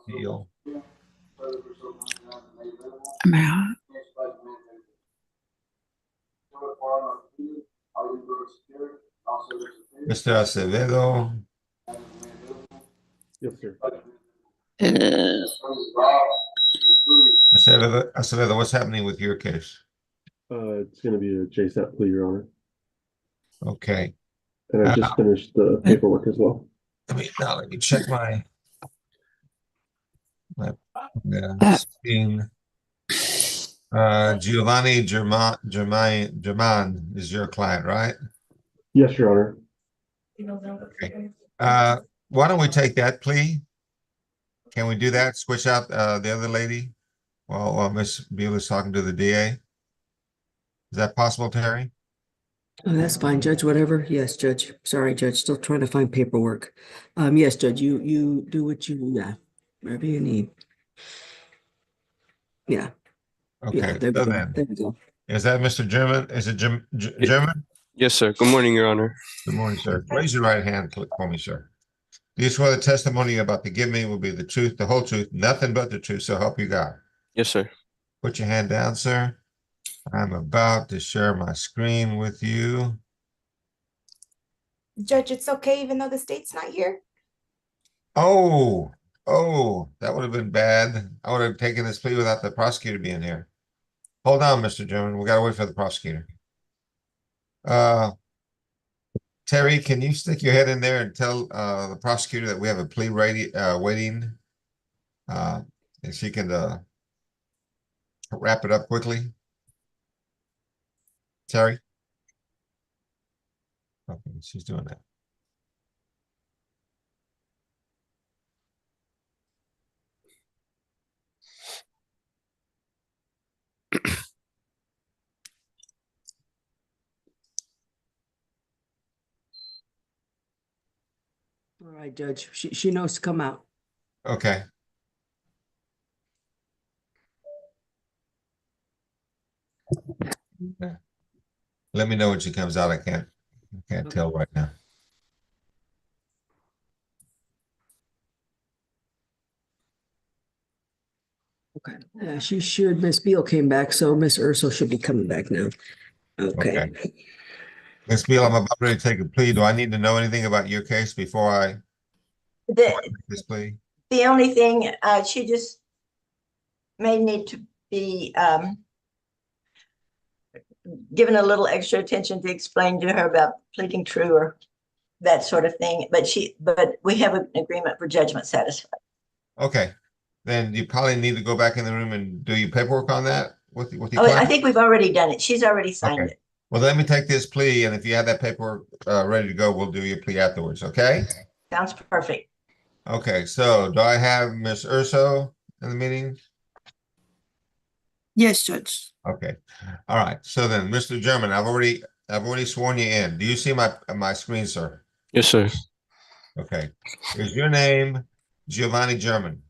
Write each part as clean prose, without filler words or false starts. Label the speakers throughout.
Speaker 1: Deal.
Speaker 2: I'm out.
Speaker 1: Mr. Acevedo.
Speaker 3: Yes, sir.
Speaker 1: Mr. Acevedo, what's happening with your case?
Speaker 3: It's going to be a JSAT plea, Your Honor.
Speaker 1: Okay.
Speaker 3: And I just finished the paperwork as well.
Speaker 1: Let me check my screen. Giovanni German is your client, right?
Speaker 3: Yes, Your Honor.
Speaker 1: Okay. Why don't we take that plea? Can we do that? Switch out the other lady while Miss Beal is talking to the DA? Is that possible, Terry?
Speaker 4: Oh, that's fine, Judge, whatever. Yes, Judge. Sorry, Judge, still trying to find paperwork. Yes, Judge, you do what you, whatever you need. Yeah.
Speaker 1: Okay.
Speaker 4: Yeah, there we
Speaker 1: So
Speaker 4: go.
Speaker 1: then,
Speaker 4: There we go.
Speaker 1: is that Mr. German? Is it German?
Speaker 5: Yes, sir. Good morning, Your Honor.
Speaker 1: Good morning, sir. Raise your right hand for me, sir. Do you swear the testimony you're about to give me will be the truth, the whole truth, nothing but the truth, so help you God?
Speaker 5: Yes, sir.
Speaker 1: Put your hand down, sir. I'm about to share my screen with you.
Speaker 2: Judge, it's okay even though the state's not here?
Speaker 1: Oh, that would have been bad. I would have taken this plea without the prosecutor being here. Hold on, Mr. German. We got to wait for the prosecutor. Terry, can you stick your head in there and tell the prosecutor that we have a plea waiting? And she can wrap it up quickly. Terry? Okay, she's doing that.
Speaker 4: All right, Judge. She knows to come out.
Speaker 1: Okay. Let me know when she comes out. I can't tell right now.
Speaker 4: Okay. She shared Miss Beal came back, so Miss Urso should be coming back now. Okay.
Speaker 1: Ms. Beal, I'm about ready to take a plea. Do I need to know anything about your case before I make this plea?
Speaker 6: The only thing, she just may need to be given a little extra attention to explain to her about pleading true or that sort of thing. But we have an agreement for judgment satisfied.
Speaker 1: Okay. Then you probably need to go back in the room and do your paperwork on that with the
Speaker 6: I think we've already done it. She's already signed it.
Speaker 1: Well, let me take this plea, and if you have that paperwork ready to go, we'll do your plea afterwards, okay?
Speaker 6: Sounds perfect.
Speaker 1: Okay, so do I have Ms. Urso in the meeting?
Speaker 2: Yes, Judge.
Speaker 1: Okay. All right. So then, Mr. German, I've already sworn you in. Do you see my screen, sir?
Speaker 5: Yes, sir.
Speaker 1: Okay. Is your name Giovanni German?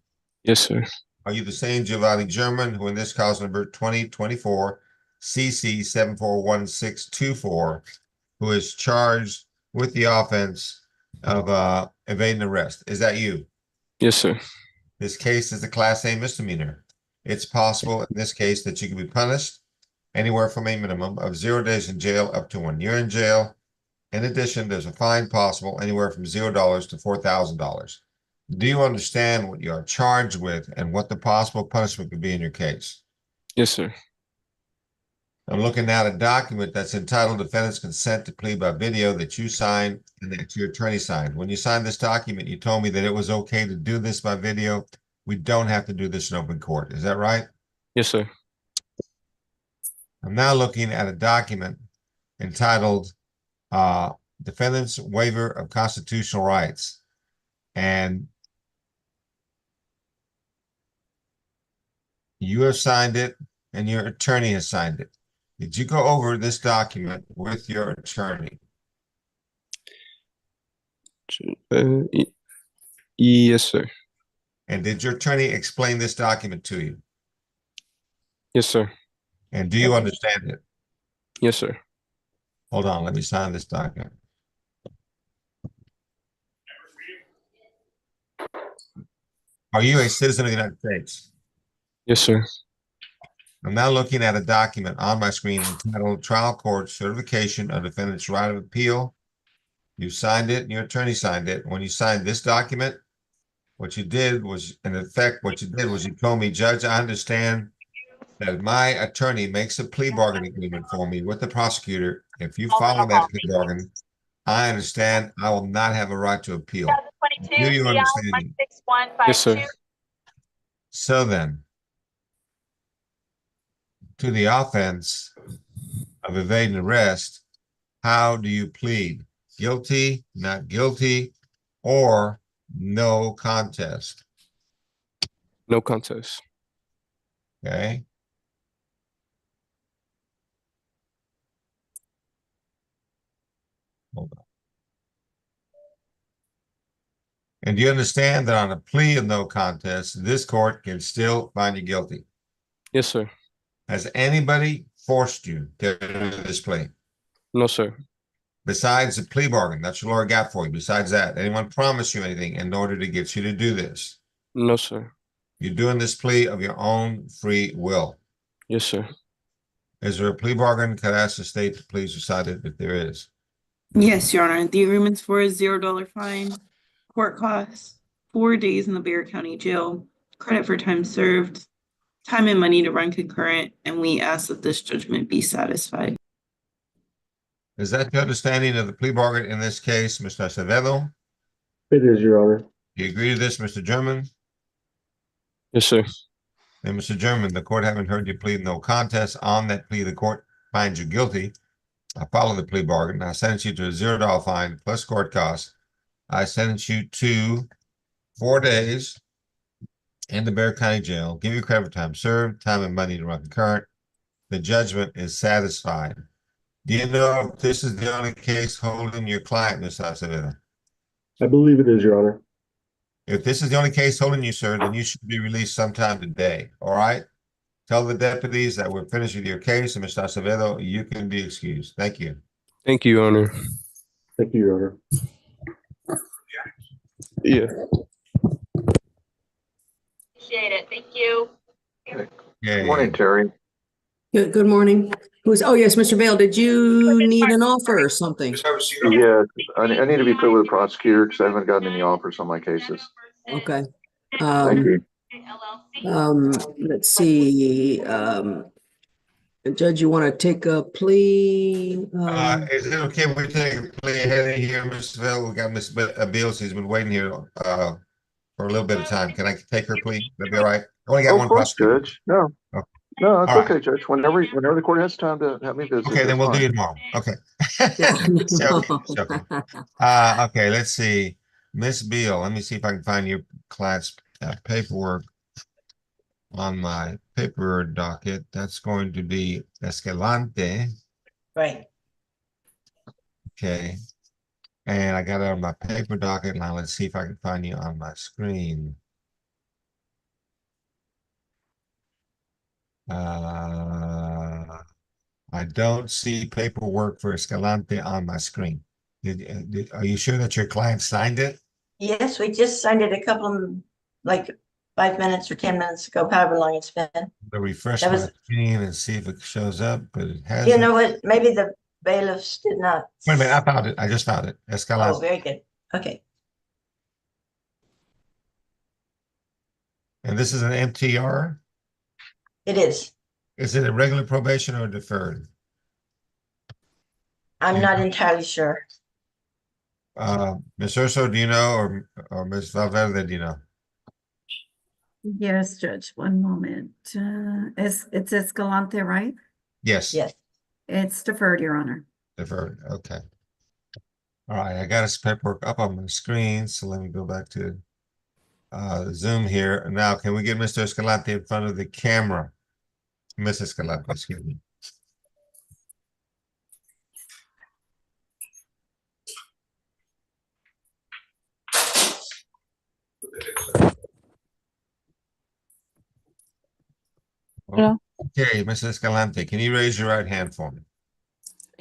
Speaker 5: Yes, sir.
Speaker 1: Are you the same Giovanni German who in this cause number 2024 CC 741624, who is charged with the offense of evading arrest? Is that you?
Speaker 5: Yes, sir.
Speaker 1: This case is a Class A misdemeanor. It's possible in this case that you can be punished anywhere from a minimum of 0 days in jail up to 1 year in jail. In addition, there's a fine possible anywhere from $0 to $4,000. Do you understand what you are charged with and what the possible punishment could be in your case?
Speaker 5: Yes, sir.
Speaker 1: I'm looking at a document that's entitled Defendant's Consent to Plea by Video that you signed and that your attorney signed. When you signed this document, you told me that it was okay to do this by video. We don't have to do this in open court. Is that right?
Speaker 5: Yes, sir.
Speaker 1: I'm now looking at a document entitled Defendant's Waiver of Constitutional Rights. And you have signed it and your attorney has signed it. Did you go over this document with your attorney?
Speaker 5: Yes, sir.
Speaker 1: And did your attorney explain this document to you?
Speaker 5: Yes, sir.
Speaker 1: And do you understand it?
Speaker 5: Yes, sir.
Speaker 1: Hold on, let me sign this document. Are you a citizen of the United States?
Speaker 5: Yes, sir.
Speaker 1: I'm now looking at a document on my screen entitled Trial Court Certification of Defendant's Right of Appeal. You signed it and your attorney signed it. When you signed this document, what you did was, in effect, you told me, Judge, I understand that my attorney makes a plea bargain agreement for me with the prosecutor. If you follow that plea bargain, I understand I will not have a right to appeal. Do you understand?
Speaker 5: Yes, sir.
Speaker 1: So then, to the offense of evading arrest, how do you plead? Guilty, not guilty, or no contest?
Speaker 5: No contest.
Speaker 1: Okay. Hold on. And do you understand that on a plea of no contest, this court can still find you guilty?
Speaker 5: Yes, sir.
Speaker 1: Has anybody forced you to do this plea?
Speaker 5: No, sir.
Speaker 1: Besides the plea bargain, that's what Laura got for you. Besides that, anyone promise you anything in order to get you to do this?
Speaker 5: No, sir.
Speaker 1: You're doing this plea of your own free will.
Speaker 5: Yes, sir.
Speaker 1: Is there a plea bargain? Could I ask the state to please decide it if there is?
Speaker 7: Yes, Your Honor. The agreement's for a $0 fine, court costs, 4 days in the Bexar County Jail, credit for time served, time and money to run concurrent, and we ask that this judgment be satisfied.
Speaker 1: Is that your understanding of the plea bargain in this case, Mr. Acevedo?
Speaker 3: It is, Your Honor.
Speaker 1: Do you agree to this, Mr. German?
Speaker 5: Yes, sir.
Speaker 1: And Mr. German, the court having heard you plead no contest on that plea, the court finds you guilty. I follow the plea bargain. I sentence you to a $0 fine plus court costs. I sentence you to 4 days in the Bexar County Jail, give you credit for time served, time and money to run concurrent. The judgment is satisfied. Do you know if this is the only case holding your client, Mr. Acevedo?
Speaker 3: I believe it is, Your Honor.
Speaker 1: If this is the only case holding you, sir, then you should be released sometime today, all right? Tell the deputies that we're finished with your case, and Mr. Acevedo, you can be excused. Thank you.
Speaker 5: Thank you, Your Honor.
Speaker 3: Thank you, Your Honor.
Speaker 5: Yeah.
Speaker 8: Appreciate it. Thank you.
Speaker 1: Yeah,
Speaker 9: Morning, Terry.
Speaker 4: Good morning. Oh, yes, Mr. Vale, did you need an offer or something?
Speaker 9: Yeah, I need to be put with a prosecutor because I haven't gotten any offers on my cases.
Speaker 4: Okay.
Speaker 9: Thank you.
Speaker 4: Let's see, Judge, you want to take a plea?
Speaker 1: Is it okay if we take a plea ahead of here, Mr. Vale? We got Ms. Beals, he's been waiting here for a little bit of time. Can I take her plea? That'd be all right? I only got
Speaker 9: Oh,
Speaker 1: one
Speaker 9: of course,
Speaker 1: prosecutor.
Speaker 9: Judge. No,
Speaker 1: Okay.
Speaker 9: no, it's
Speaker 1: All right.
Speaker 9: okay, Judge. Whenever the court has time to have me visit.
Speaker 1: Okay, then
Speaker 9: that's
Speaker 1: we'll do
Speaker 9: fine.
Speaker 1: it tomorrow. Okay. Joking.
Speaker 4: No.
Speaker 1: Okay, let's see. Miss Beal, let me see if I can find your class paperwork on my paper docket. That's going to be Escalante.
Speaker 6: Right.
Speaker 1: Okay. And I got it on my paper docket. Now let's see if I can find you on my screen. I don't see paperwork for Escalante on my screen. Are you sure that your client signed it?
Speaker 6: Yes, we just signed it a couple, like 5 minutes or 10 minutes ago, however long it's been.
Speaker 1: To refresh
Speaker 6: That
Speaker 1: my
Speaker 6: was-
Speaker 1: screen and see if it shows up, but it hasn't.
Speaker 6: You know what? Maybe the bailiffs did not.
Speaker 1: Wait a minute, I found it. I just found it.
Speaker 6: Oh,
Speaker 1: Escalante.
Speaker 6: very good. Okay.
Speaker 1: And this is an MTR?
Speaker 6: It is.
Speaker 1: Is it a regular probation or deferred?
Speaker 6: I'm not entirely sure.
Speaker 1: Ms. Urso, do you know, or Ms. Valverde, do you know?
Speaker 10: Yes, Judge, one moment. It's Escalante, right?
Speaker 1: Yes.
Speaker 6: Yes.
Speaker 10: It's deferred, Your Honor.
Speaker 1: Deferred, okay. All right, I got his paperwork up on my screen, so let me go back to Zoom here. Now, can we get Mr. Escalante in front of the camera? Ms. Escalante, excuse me.
Speaker 2: Hello.
Speaker 1: Okay, Ms. Escalante, can you raise your right hand for me?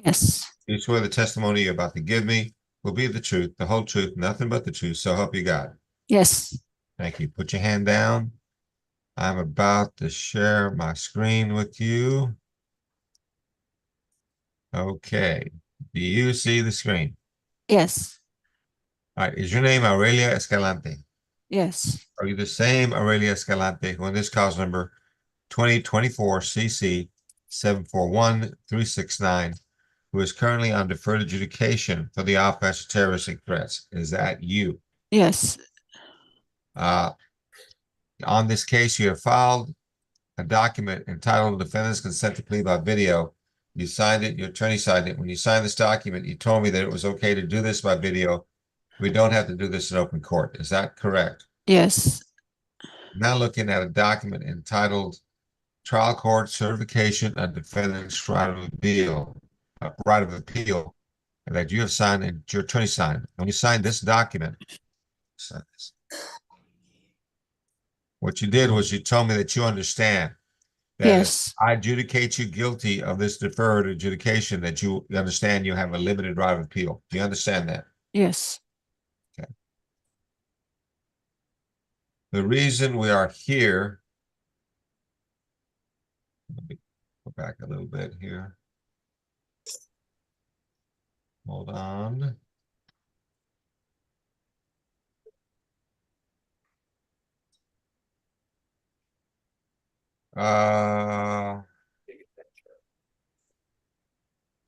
Speaker 2: Yes.
Speaker 1: You swear the testimony you're about to give me will be the truth, the whole truth, nothing but the truth, so help you God.
Speaker 2: Yes.
Speaker 1: Thank you. Put your hand down. I'm about to share my screen with you. Okay. Do you see the screen?
Speaker 2: Yes.
Speaker 1: All right. Is your name Aurelia Escalante?
Speaker 2: Yes.
Speaker 1: Are you the same Aurelia Escalante who in this cause number 2024 CC 741369, who is currently on deferred adjudication for the offense of terroristic threats? Is that you?
Speaker 2: Yes.
Speaker 1: On this case, you have filed a document entitled Defendant's Consent to Plea by Video. You signed it, your attorney signed it. When you signed this document, you told me that it was okay to do this by video. We don't have to do this in open court. Is that correct?
Speaker 2: Yes.
Speaker 1: Now looking at a document entitled Trial Court Certification of Defendant's Right of Appeal, that you have signed and your attorney signed. When you signed this document, what you did was you told me that you understand that
Speaker 2: Yes.
Speaker 1: if I adjudicate you guilty of this deferred adjudication, that you understand you have a limited right of appeal. Do you understand that?
Speaker 2: Yes.
Speaker 1: The reason we are here, let me go back a little bit here. Hold on.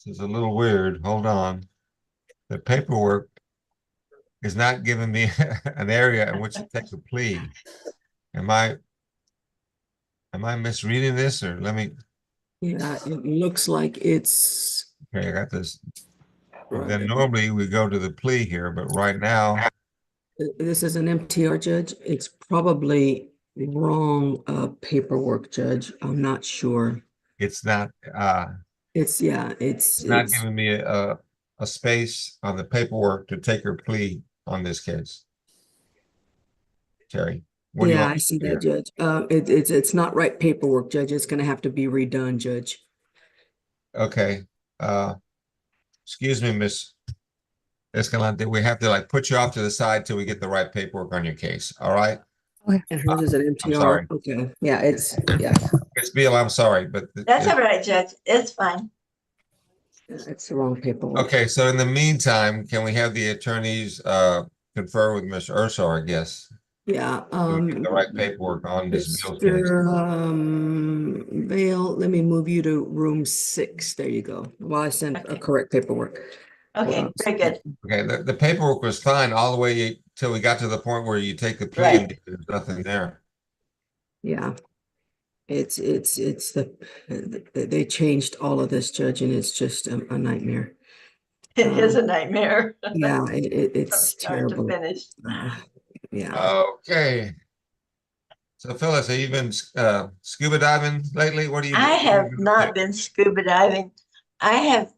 Speaker 1: This is a little weird. Hold on. The paperwork is not giving me an area in which to take a plea. Am I misreading this, or let me?
Speaker 4: Yeah, it looks like it's.
Speaker 1: Okay, I got this. Then normally we go to the plea here, but right now,
Speaker 4: This is an MTR, Judge. It's probably wrong paperwork, Judge. I'm not sure.
Speaker 1: it's not
Speaker 4: It's
Speaker 1: not giving me a space on the paperwork to take her plea on this case. Terry, what do you
Speaker 4: yeah,
Speaker 1: want
Speaker 4: I see
Speaker 1: me to
Speaker 4: that,
Speaker 1: do?
Speaker 4: Judge. It's not right paperwork, Judge. It's gonna have to be redone, Judge.
Speaker 1: Okay. Excuse me, Miss Escalante. We have to like put you off to the side till we get the right paperwork on your case. All right.
Speaker 4: And hers is an MTR.
Speaker 1: sorry.
Speaker 4: Okay, yeah, yeah,
Speaker 1: Miss Beal, I'm sorry, but
Speaker 6: That's all right, Judge. It's fine.
Speaker 4: it's the wrong paperwork.
Speaker 1: okay. So in the meantime, can we have the attorneys confer with Mr. Ursar, I guess?
Speaker 4: Yeah,
Speaker 1: So we get the right paperwork on this Beal case.
Speaker 4: Mr. Vale, let me move you to room 6. There you go. Well, I sent
Speaker 6: Okay.
Speaker 4: correct paperwork.
Speaker 6: Okay,
Speaker 4: Wow.
Speaker 6: very good.
Speaker 1: Okay, the paperwork was fine all the way till we got to the point where you take the plea
Speaker 6: Right.
Speaker 1: and there's nothing there.
Speaker 4: Yeah. It's they changed all of this, Judge, and it's just a nightmare.
Speaker 6: It is a nightmare.
Speaker 4: Yeah, it's
Speaker 6: From start to
Speaker 4: terrible.
Speaker 6: finish.
Speaker 4: Yeah.
Speaker 1: Okay. So Phyllis, have you been scuba diving lately? What do you?
Speaker 6: I have not been scuba diving. I have,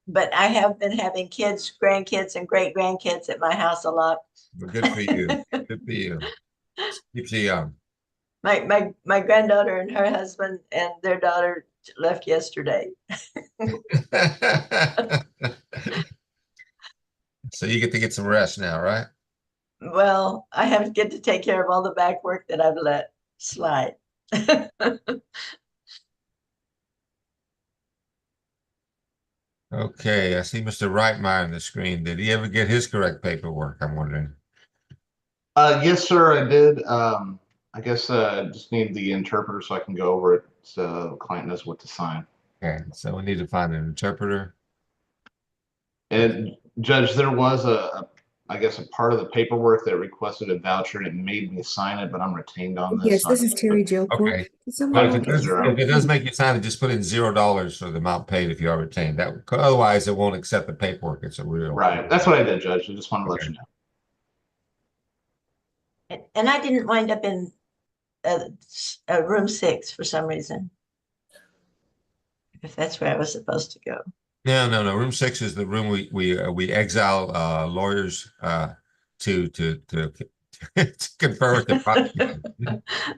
Speaker 6: but I have been having kids, grandkids, and great grandkids at my house a lot.
Speaker 1: Well, good for you. Good for you. Keeps you young.
Speaker 6: My granddaughter and her husband and their daughter left yesterday.
Speaker 1: So you get to get some rest now, right?
Speaker 6: Well, I have to get to take care of all the back work that I've let slide.
Speaker 1: Okay, I see Mr. Reitmeyer on the screen. Did he ever get his correct paperwork? I'm wondering.
Speaker 11: Yes, sir, I did. I guess just need the interpreter so I can go over it so the client knows what to sign.
Speaker 1: Okay, so we need to find an interpreter.
Speaker 11: And Judge, there was I guess a part of the paperwork that requested a voucher and it made me sign it, but I'm retained on this.
Speaker 4: Yes,
Speaker 11: so
Speaker 4: this
Speaker 11: I
Speaker 4: is
Speaker 11: need
Speaker 4: Terry
Speaker 11: to-
Speaker 4: Jailcourt.
Speaker 1: Okay.
Speaker 4: Can
Speaker 1: But
Speaker 4: someone
Speaker 1: if it does make you sign it, just put in $0 for the amount paid if you are retained. That otherwise it won't accept the paperwork. It's a real
Speaker 11: Right, that's what I did, Judge. I just wanted to let
Speaker 1: Okay.
Speaker 11: you know.
Speaker 6: And I didn't wind up in room 6 for some reason. If that's where I was supposed to go.
Speaker 1: No. Room 6 is the room we exile lawyers to confer with the prosecutor.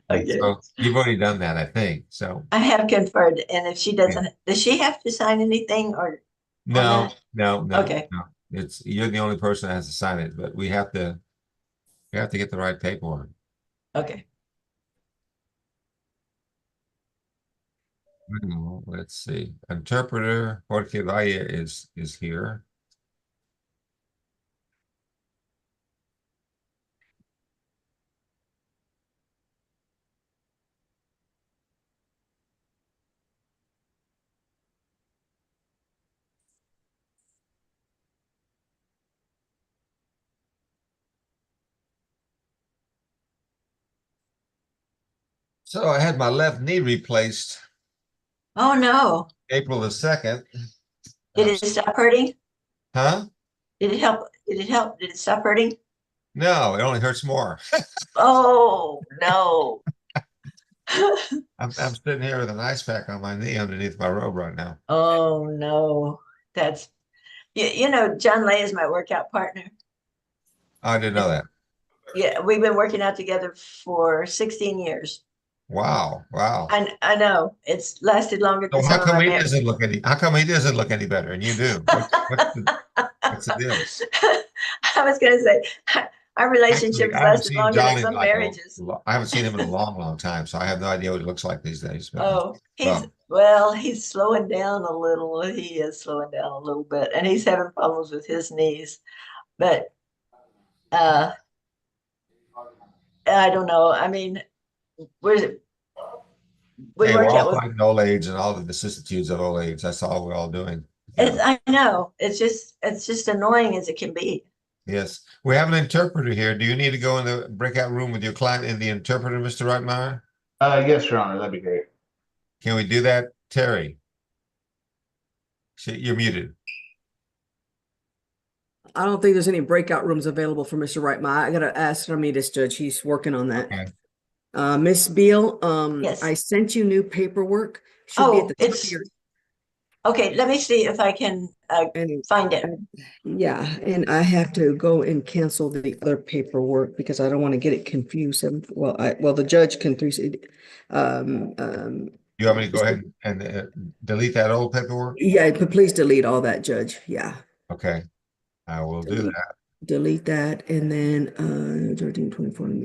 Speaker 6: Okay.
Speaker 1: So you've already done that, I think. So
Speaker 6: I have conferred, and if she doesn't, does she have to sign anything or?
Speaker 1: no.
Speaker 6: Okay.
Speaker 1: No. You're the only person that has to sign it, but we have to You have to get the right paperwork.
Speaker 6: Okay.
Speaker 1: Let's see. Interpreter Jorge Valle is here. So I had my left knee replaced
Speaker 6: Oh, no.
Speaker 1: April the 2nd.
Speaker 6: Did it stop hurting?
Speaker 1: Huh?
Speaker 6: Did it help? Did it help? Did it stop hurting?
Speaker 1: No, it only hurts more.
Speaker 6: Oh, no.
Speaker 1: I'm sitting here with an ice pack on my knee underneath my robe right now.
Speaker 6: Oh, no. That's, you know, John Lay is my workout partner.
Speaker 1: I didn't know that.
Speaker 6: Yeah, we've been working out together for 16 years.
Speaker 1: Wow. Wow.
Speaker 6: I know it's lasted longer
Speaker 1: So
Speaker 6: than
Speaker 1: how
Speaker 6: some of
Speaker 1: come
Speaker 6: my
Speaker 1: he
Speaker 6: marriage.
Speaker 1: doesn't look any, how come he doesn't look any better and you do? What's the deal?
Speaker 6: I was gonna say, our relationship
Speaker 1: Actually,
Speaker 6: has
Speaker 1: I haven't
Speaker 6: lasted
Speaker 1: seen
Speaker 6: longer than
Speaker 1: Johnny in
Speaker 6: some
Speaker 1: like
Speaker 6: marriages.
Speaker 1: I haven't seen him in a long, long time, so I have no idea what he looks like these days. But
Speaker 6: Oh,
Speaker 1: well,
Speaker 6: well, he's slowing down a little. He is slowing down a little bit, and he's having problems with his knees. But I don't know. I mean, we
Speaker 1: hey,
Speaker 6: work
Speaker 1: we're all
Speaker 6: out with.
Speaker 1: fighting old age and all the vicissitudes of old age. That's all we're all doing.
Speaker 6: I know. It's just annoying as it can be.
Speaker 1: Yes, we have an interpreter here. Do you need to go in the breakout room with your client and the interpreter, Mr. Reitmeyer?
Speaker 11: Yes, Your Honor, that'd be great.
Speaker 1: Can we do that, Terry? You're muted.
Speaker 4: I don't think there's any breakout rooms available for Mr. Reitmeyer. I gotta ask Ramirez Judge. He's working on that.
Speaker 1: Okay.
Speaker 4: Miss Beal,
Speaker 6: Yes.
Speaker 4: I sent you new paperwork. Should be at
Speaker 6: Oh,
Speaker 4: the top of
Speaker 6: it's
Speaker 4: your.
Speaker 6: okay. Let me see if I can
Speaker 4: And
Speaker 6: find it.
Speaker 4: yeah, and I have to go and cancel the other paperwork because I don't want to get it confused. Well, the judge can
Speaker 1: You want me to go ahead and delete that old paperwork?
Speaker 4: yeah, but please delete all that, Judge. Yeah.
Speaker 1: Okay, I will do
Speaker 4: Delete.
Speaker 1: that.
Speaker 4: Delete that and then 1324
Speaker 1: I'm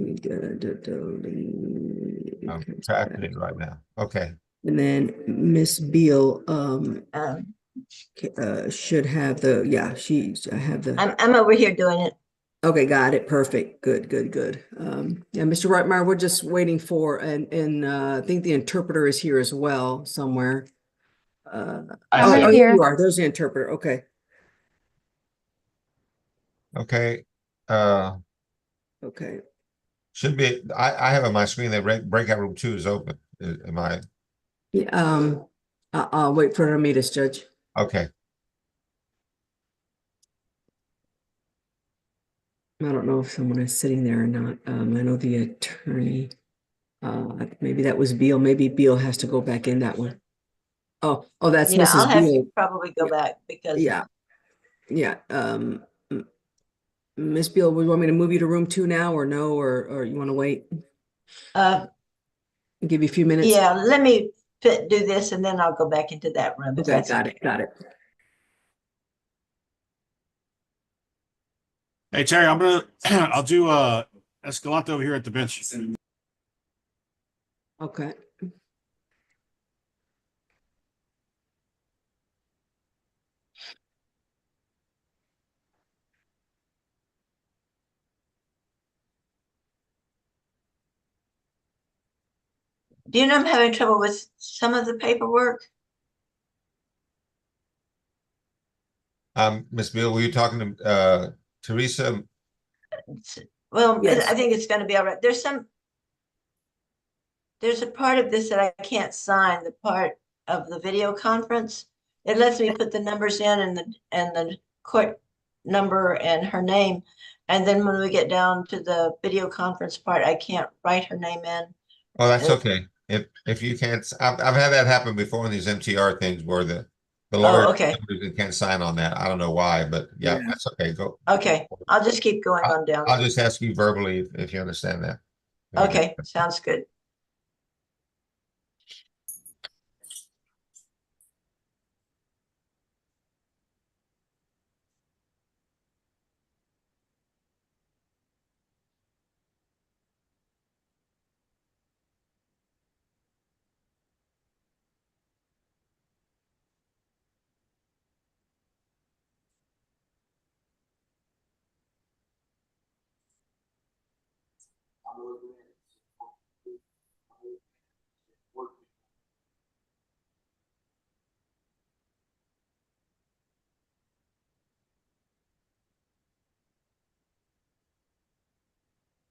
Speaker 1: typing it right now. Okay.
Speaker 4: and then Miss Beal
Speaker 6: Um,
Speaker 4: should have I have the
Speaker 6: I'm over here doing it.
Speaker 4: okay, got it. Perfect. Good. Yeah, Mr. Reitmeyer, we're just waiting for and I think the interpreter is here as well somewhere.
Speaker 11: I
Speaker 2: I'm
Speaker 11: see.
Speaker 2: right
Speaker 4: Here
Speaker 2: here.
Speaker 4: you are. There's the interpreter. Okay.
Speaker 1: Okay.
Speaker 4: Okay.
Speaker 1: Should be, I have on my screen that breakout room 2 is open. Am I?
Speaker 4: Yeah, I'll wait for Ramirez, Judge.
Speaker 1: Okay.
Speaker 4: I don't know if someone is sitting there or not. I know the attorney. Maybe that was Beal. Maybe Beal has to go back in that one. Oh, that's
Speaker 6: Yeah, I'll
Speaker 4: Mrs.
Speaker 6: have
Speaker 4: Beal.
Speaker 6: to probably go back because
Speaker 4: Yeah. Miss Beal, would you want me to move you to room 2 now or no, or you want to wait? Give you a few minutes?
Speaker 6: yeah, let me do this and then I'll go back into that room. if
Speaker 4: Okay,
Speaker 6: that's
Speaker 4: got it.
Speaker 12: Hey, Terry, I'll do Escalante over here at the bench.
Speaker 4: Okay.
Speaker 6: Do you know I'm having trouble with some of the paperwork?
Speaker 1: Miss Beal, were you talking to Teresa?
Speaker 6: Well,
Speaker 4: Yes.
Speaker 6: I think it's going to be all right. There's a part of this that I can't sign, the part of the video conference. It lets me put the numbers in and the court number and her name. And then when we get down to the video conference part, I can't write her name in.
Speaker 1: Oh, that's okay. If you can't, I've had that happen before in these MTR things where the lawyer
Speaker 6: okay.
Speaker 1: can't sign on that. I don't know why, but yeah, that's okay. Go.
Speaker 6: Okay, I'll just keep going on down.
Speaker 1: I'll just ask you verbally if you understand that.
Speaker 6: Okay, sounds good.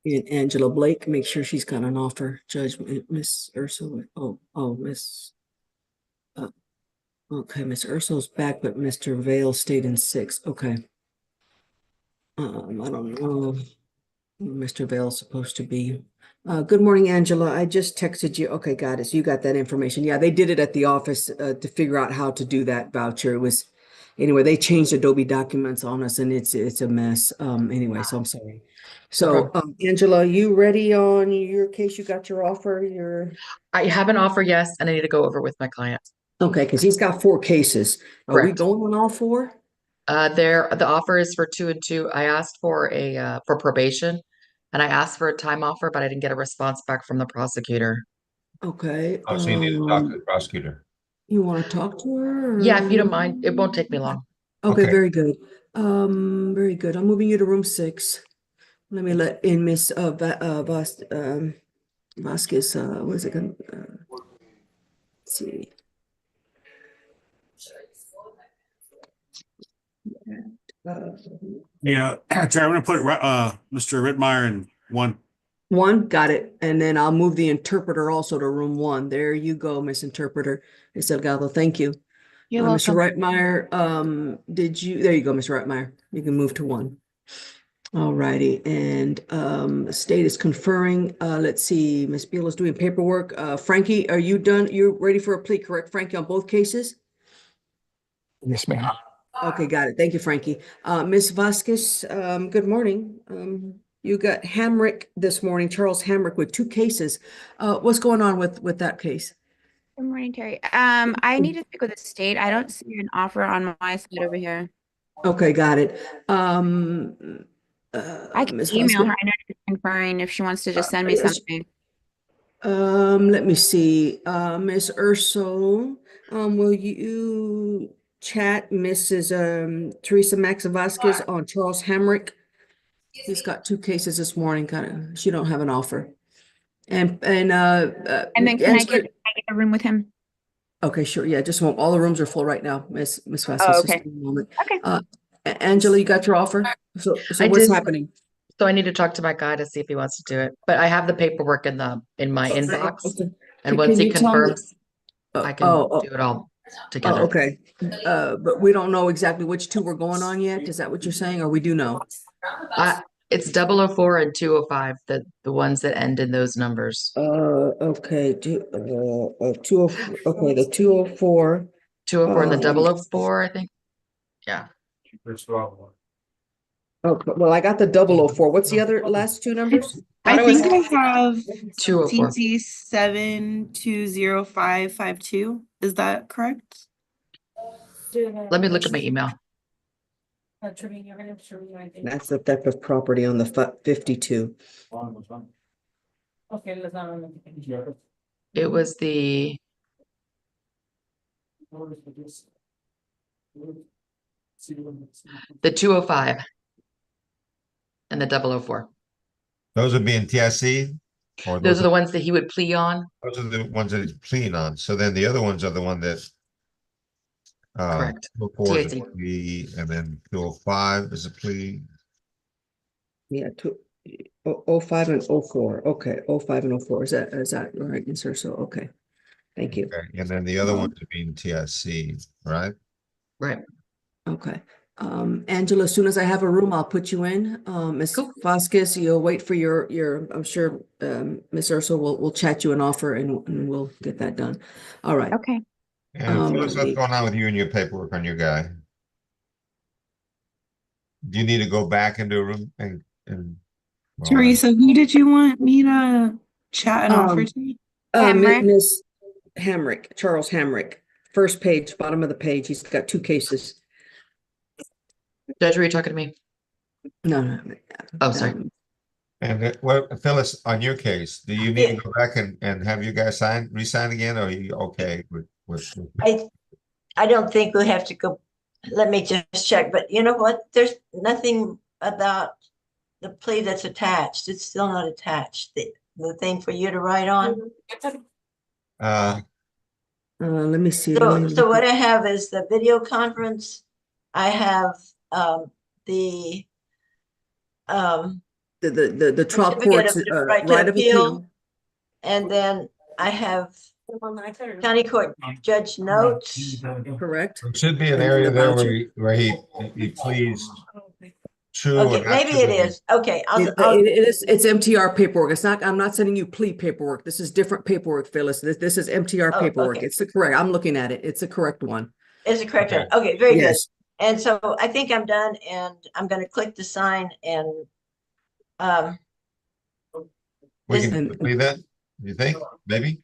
Speaker 4: And Angela Blake, make sure she's got an offer. Judge Miss Ursula. Miss. Okay, Miss Ursul's back, but Mr. Vale stayed in 6. Okay. I don't know. Mr. Vale's supposed to be. Good morning, Angela. I just texted you. Okay, got it. So you got that information. Yeah, they did it at the office to figure out how to do that voucher. It was, anyway, they changed Adobe documents on us and it's a mess. Anyway, so I'm sorry. So, Angela, you ready on your case? You got your offer,
Speaker 13: I have an offer, yes, and I need to go over with my client.
Speaker 4: okay, because he's got 4 cases. Are we
Speaker 13: Correct.
Speaker 4: going on all 4?
Speaker 13: The offer is for 2 and 2. I asked for for probation and I asked for a time offer, but I didn't get a response back from the prosecutor.
Speaker 4: Okay.
Speaker 1: Oh, so you need to talk to the prosecutor.
Speaker 4: You want to talk to her?
Speaker 13: Yeah, if you don't mind, it won't take me long.
Speaker 4: Okay,
Speaker 1: Okay.
Speaker 4: very good. Very good. I'm moving you to room 6. Let me let in Miss Vasquez. What is it gonna? Let's see.
Speaker 12: Yeah, Terry, I'm gonna put Mr. Rittmeyer in 1.
Speaker 4: 1, got it. And then I'll move the interpreter also to room 1. There you go, Miss Interpreter. Miss Delgado, thank you.
Speaker 2: You're
Speaker 4: Mr.
Speaker 2: welcome.
Speaker 4: Reitmeyer, there you go, Mr. Reitmeyer. You can move to 1. All righty, and the state is conferring. Let's see, Miss Beal is doing paperwork. Frankie, are you done? You're ready for a plea, correct, Frankie, on both cases?
Speaker 14: Yes, ma'am.
Speaker 4: Okay, got it. Thank you, Frankie. Miss Vasquez, good morning. You got Hamrick this morning, Charles Hamrick with 2 cases. What's going on with that case?
Speaker 15: Good morning, Terry. I need to speak with the state. I don't see an offer on my side over here.
Speaker 4: Okay, got it.
Speaker 15: I can
Speaker 4: Ms.
Speaker 15: email
Speaker 4: Vasquez?
Speaker 15: her. I know she's conferring if she wants to just send me something.
Speaker 4: Let me see. Miss Urso, will you chat Mrs. Teresa Max Vasquez on Charles Hamrick? He's got 2 cases this morning. She don't have an offer. And then
Speaker 15: Can I get a room with him?
Speaker 4: Okay, sure. Yeah, just all the rooms are full right now, Miss Vasquez.
Speaker 15: Oh,
Speaker 4: Just
Speaker 15: okay.
Speaker 4: a moment.
Speaker 15: Okay.
Speaker 4: Angela, you got your offer? So
Speaker 13: I
Speaker 4: what's
Speaker 13: did.
Speaker 4: happening?
Speaker 13: So I need to talk to my guy to see if he wants to do it. But I have the paperwork in my inbox.
Speaker 4: Okay.
Speaker 13: And once
Speaker 4: Can
Speaker 13: he
Speaker 4: you tell me-
Speaker 13: confirms, I can do it all together.
Speaker 4: Okay. But we don't know exactly which 2 we're going on yet. Is that what you're saying? Or we do know?
Speaker 13: It's 004 and 205, the ones that end in those numbers.
Speaker 4: Okay. Okay, the 204.
Speaker 13: 204 and the 004, I think. Yeah.
Speaker 4: Okay, well, I got the 004. What's the other last 2 numbers?
Speaker 7: I think I have
Speaker 13: 204.
Speaker 7: TC 720552. Is that correct?
Speaker 13: Let me look at my email.
Speaker 4: That's the theft of property on the 52.
Speaker 13: It was the the 205 and the 004.
Speaker 1: Those are being TIC? Or
Speaker 13: Those are the ones that he would plea on.
Speaker 1: Those are the ones that he's pleading on. So then the other ones are the one that
Speaker 13: Correct.
Speaker 1: 204 is a
Speaker 13: TIC.
Speaker 1: plea, and then 205 is a plea.
Speaker 4: Yeah, 05 and 04. Okay, 05 and 04. Is that right, yes, sir? So, okay. Thank you.
Speaker 1: Okay, and then the other ones are being TIC, right?
Speaker 13: Right.
Speaker 4: Okay. Angela, as soon as I have a room, I'll put you in. Ms. Vasquez, you'll wait for your, I'm sure, Ms. Urso will chat you an offer and we'll get that done. All right.
Speaker 15: Okay.
Speaker 1: And Phyllis, what's going on with you and your paperwork on your guy? Do you need to go back into a room and
Speaker 7: Teresa, who did you want me to chat and offer to?
Speaker 4: Ms. Hamrick, Charles Hamrick, first page, bottom of the page. He's got 2 cases.
Speaker 13: Judge, were you talking to me?
Speaker 4: No.
Speaker 13: Oh, sorry.
Speaker 1: And Phyllis, on your case, do you need to go back and have you guys re-sign again, or are you okay with?
Speaker 6: I don't think we have to go. Let me just check, but you know what? There's nothing about the plea that's attached. It's still not attached. The thing for you to write on.
Speaker 4: Let me see.
Speaker 6: So what I have is the video conference. I have the
Speaker 4: trial
Speaker 6: certificate
Speaker 4: court's
Speaker 6: of the
Speaker 4: right of appeal.
Speaker 6: And then I have county court judge notes.
Speaker 4: Correct.
Speaker 1: There should be an area there where he pleads true. or
Speaker 6: Okay,
Speaker 1: not
Speaker 6: maybe
Speaker 1: true.
Speaker 6: it is. Okay,
Speaker 4: It's MTR paperwork. It's not, I'm not sending you plea paperwork. This is different paperwork, Phyllis. This is MTR
Speaker 6: Oh,
Speaker 4: paperwork.
Speaker 6: okay.
Speaker 4: It's the correct, I'm looking at it. It's the correct one.
Speaker 6: Is the correct one.
Speaker 1: Okay.
Speaker 6: Okay, very good.
Speaker 4: Yes.
Speaker 6: And so I think I'm done and I'm gonna click the sign and
Speaker 1: We
Speaker 6: Is-
Speaker 1: can complete that, you think, maybe?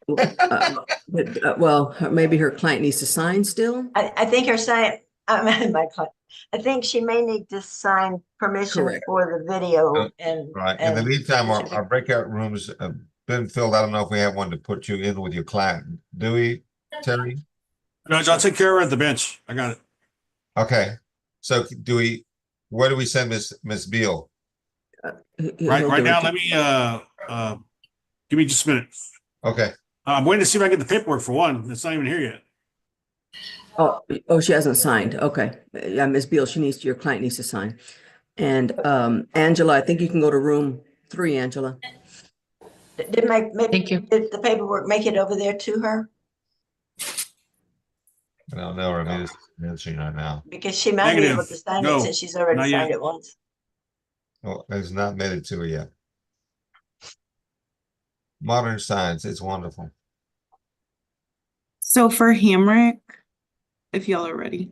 Speaker 4: Well, maybe her client needs to sign still.
Speaker 6: I think her sign, my client, I think she may need to sign permission
Speaker 4: Correct.
Speaker 6: for the video and.
Speaker 1: Right, in the
Speaker 6: and-
Speaker 1: meantime, our breakout rooms have been filled. I don't know if we have one to put you in with your client. Do we, Terry?
Speaker 12: Judge, I'll take care of it at the bench. I got it.
Speaker 1: Okay, so where do we send Miss Beal?
Speaker 12: Right now, let me, give me just a minute.
Speaker 1: Okay,
Speaker 12: I'm waiting to see if I get the paperwork for one. It's not even here yet.
Speaker 4: Oh, she hasn't signed. Okay. Yeah, Ms. Beal, your client needs to sign. And Angela, I think you can go to room 3, Angela.
Speaker 13: Thank you.
Speaker 6: Did the paperwork make it over there to her?
Speaker 1: I don't know, Ramita's answering right now.
Speaker 6: Because she might be able
Speaker 12: Negative.
Speaker 6: to sign
Speaker 12: No,
Speaker 6: it since she's already
Speaker 12: not yet.
Speaker 6: signed it once.
Speaker 1: Oh, it's not made it to her yet. Modern science, it's wonderful.
Speaker 7: So for Hamrick, if y'all are ready.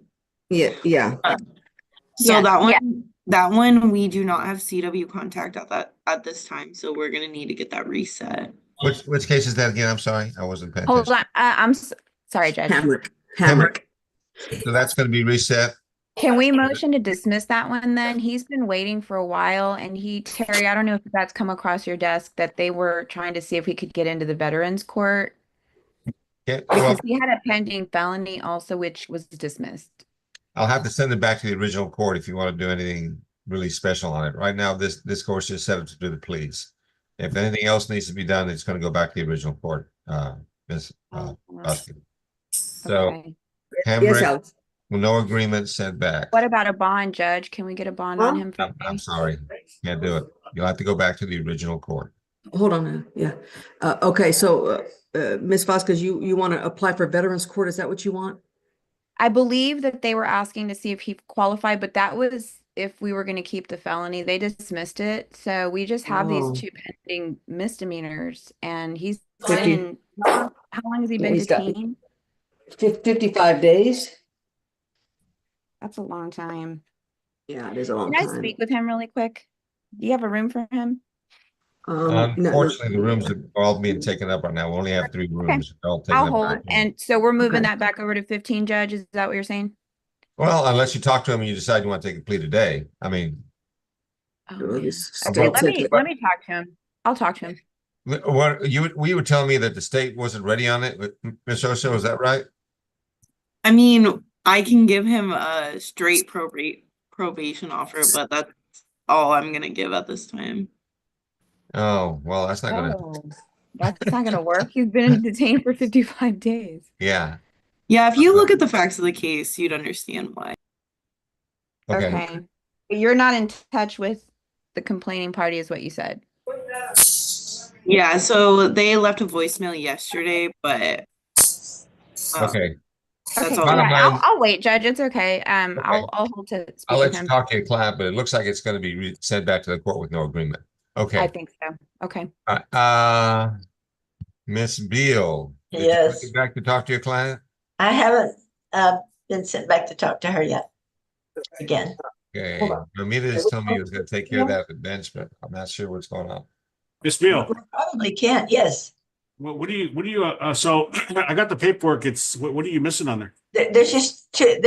Speaker 4: Yeah.
Speaker 7: So
Speaker 15: Yeah,
Speaker 7: that one, we do not have CW contact at this time, so we're gonna need to get that reset.
Speaker 1: Which case is that again? I'm sorry, I wasn't paying
Speaker 15: Hold
Speaker 1: attention.
Speaker 15: on. Sorry, Judge.
Speaker 4: Hamrick.
Speaker 1: So that's gonna be reset.
Speaker 15: Can we motion to dismiss that one then? He's been waiting for a while and Terry, I don't know if that's come across your desk that they were trying to see if we could get into the Veterans Court
Speaker 1: Yeah, well,
Speaker 15: because he had a pending felony also, which was dismissed.
Speaker 1: I'll have to send it back to the original court if you want to do anything really special on it. Right now, this court's just set up to do the pleas. If anything else needs to be done, it's gonna go back to the original court, Ms. Buskin. So,
Speaker 15: Okay.
Speaker 4: Yes,
Speaker 1: Hamrick,
Speaker 4: Alex.
Speaker 1: no agreement sent back.
Speaker 15: What about a bond, Judge? Can we get a bond on him?
Speaker 1: I'm sorry, can't do it. You'll have to go back to the original court.
Speaker 4: Hold on. Yeah. Okay. So, Ms. Vasquez, you want to apply for Veterans Court? Is that what you want?
Speaker 15: I believe that they were asking to see if he qualified, but that was if we were going to keep the felony. They dismissed it. So we just have
Speaker 4: Oh.
Speaker 15: these 2 pending misdemeanors and he's
Speaker 4: 50.
Speaker 15: been, how long has he been
Speaker 4: He's got-
Speaker 15: detained?
Speaker 4: 55 days.
Speaker 15: That's a long time.
Speaker 4: Yeah, it is a long
Speaker 15: Can I
Speaker 4: time.
Speaker 15: speak with him really quick? Do you have a room for him?
Speaker 4: No.
Speaker 1: Unfortunately, the rooms are all being taken up right now. We only have 3 rooms. They're all taken
Speaker 15: I'll
Speaker 1: up
Speaker 15: hold.
Speaker 1: by-
Speaker 15: And so we're moving
Speaker 4: Okay.
Speaker 15: that back over to 15, Judge. Is that what you're saying?
Speaker 1: Well, unless you talk to him and you decide you want to take a plea today. I mean,
Speaker 15: Oh,
Speaker 4: Well,
Speaker 15: man.
Speaker 4: this
Speaker 15: Okay,
Speaker 4: state
Speaker 15: let
Speaker 4: said
Speaker 15: me
Speaker 4: that-
Speaker 15: let me talk to him. I'll talk to him.
Speaker 1: what you were telling me that the state wasn't ready on it, Ms. Oso, is that right?
Speaker 7: I mean, I can give him a straight probation offer, but that's all I'm gonna give at this time.
Speaker 1: Oh, well, that's not gonna,
Speaker 15: Oh, that's not gonna work. He's been detained for 55 days.
Speaker 1: yeah,
Speaker 7: Yeah, if you look at the facts of the case, you'd understand why.
Speaker 1: okay.
Speaker 15: Okay. But you're not in touch with the complaining party, is what you said.
Speaker 7: Yeah, so they left a voicemail yesterday, but
Speaker 1: Okay,
Speaker 7: that's
Speaker 15: Okay,
Speaker 7: all.
Speaker 1: Bottom
Speaker 15: yeah,
Speaker 1: line-
Speaker 15: I'll wait, Judge. It's okay.
Speaker 1: Okay.
Speaker 15: I'll hold to speak
Speaker 1: I'll
Speaker 15: with
Speaker 1: let you
Speaker 15: him.
Speaker 1: talk to your client, but it looks like it's gonna be sent back to the court with no agreement.
Speaker 15: I
Speaker 1: Okay,
Speaker 15: think so. Okay.
Speaker 1: Miss Beal. did you
Speaker 6: Yes.
Speaker 1: get back to talk to your client?
Speaker 6: I haven't been sent back to talk to her yet. Again.
Speaker 1: Okay, Ramita just told me he was gonna take care of that at the bench, but I'm not sure what's going on.
Speaker 12: Miss Beal,
Speaker 6: Probably can't, yes.
Speaker 12: what do you, so I got the paperwork. What are you missing on there?
Speaker 6: There's just two,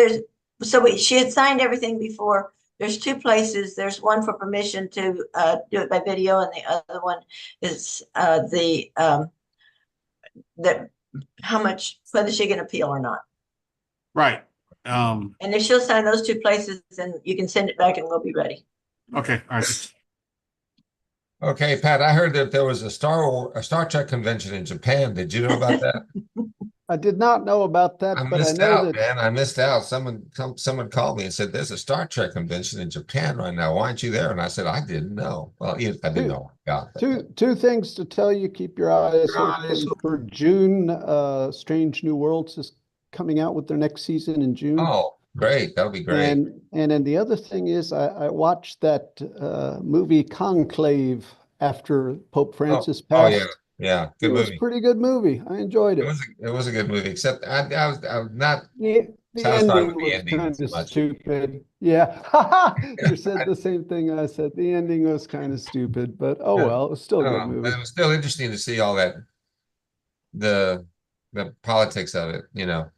Speaker 6: she had signed everything before. There's 2 places. There's one for permission to do it by video, and the other one is how much, whether she can appeal or not.
Speaker 12: Right.
Speaker 6: And if she'll sign those 2 places, then you can send it back and we'll be ready.
Speaker 12: Okay, all right.
Speaker 1: Okay, Pat, I heard that there was a Star Trek convention in Japan. Did you know about that?
Speaker 16: I did not know about that,
Speaker 1: I
Speaker 16: but I
Speaker 1: missed
Speaker 16: know
Speaker 1: out,
Speaker 16: that
Speaker 1: man. I missed out. Someone called me and said, there's a Star Trek convention in Japan right now. Why aren't you there? And I said, I didn't know. Well, I didn't know. God.
Speaker 16: two things to tell you. Keep your eyes open for June. Strange New Worlds is coming out with their next season in June.
Speaker 1: Oh, great. That'll be great.
Speaker 16: And then the other thing is I watched that movie Conclave after Pope Francis
Speaker 1: Oh,
Speaker 16: passed.
Speaker 1: yeah. Yeah. Good
Speaker 16: It was a
Speaker 1: movie.
Speaker 16: pretty good movie. I enjoyed it.
Speaker 1: It was a good movie, except I was not
Speaker 16: The
Speaker 1: satisfied
Speaker 16: ending
Speaker 1: with the
Speaker 16: was
Speaker 1: ending
Speaker 16: kind
Speaker 1: so
Speaker 16: of
Speaker 1: much.
Speaker 16: stupid. Yeah. You said the same thing I said. The ending was kind of stupid, but oh well, it was still a good
Speaker 1: But
Speaker 16: movie.
Speaker 1: it was still interesting to see all that, the politics of it, you know.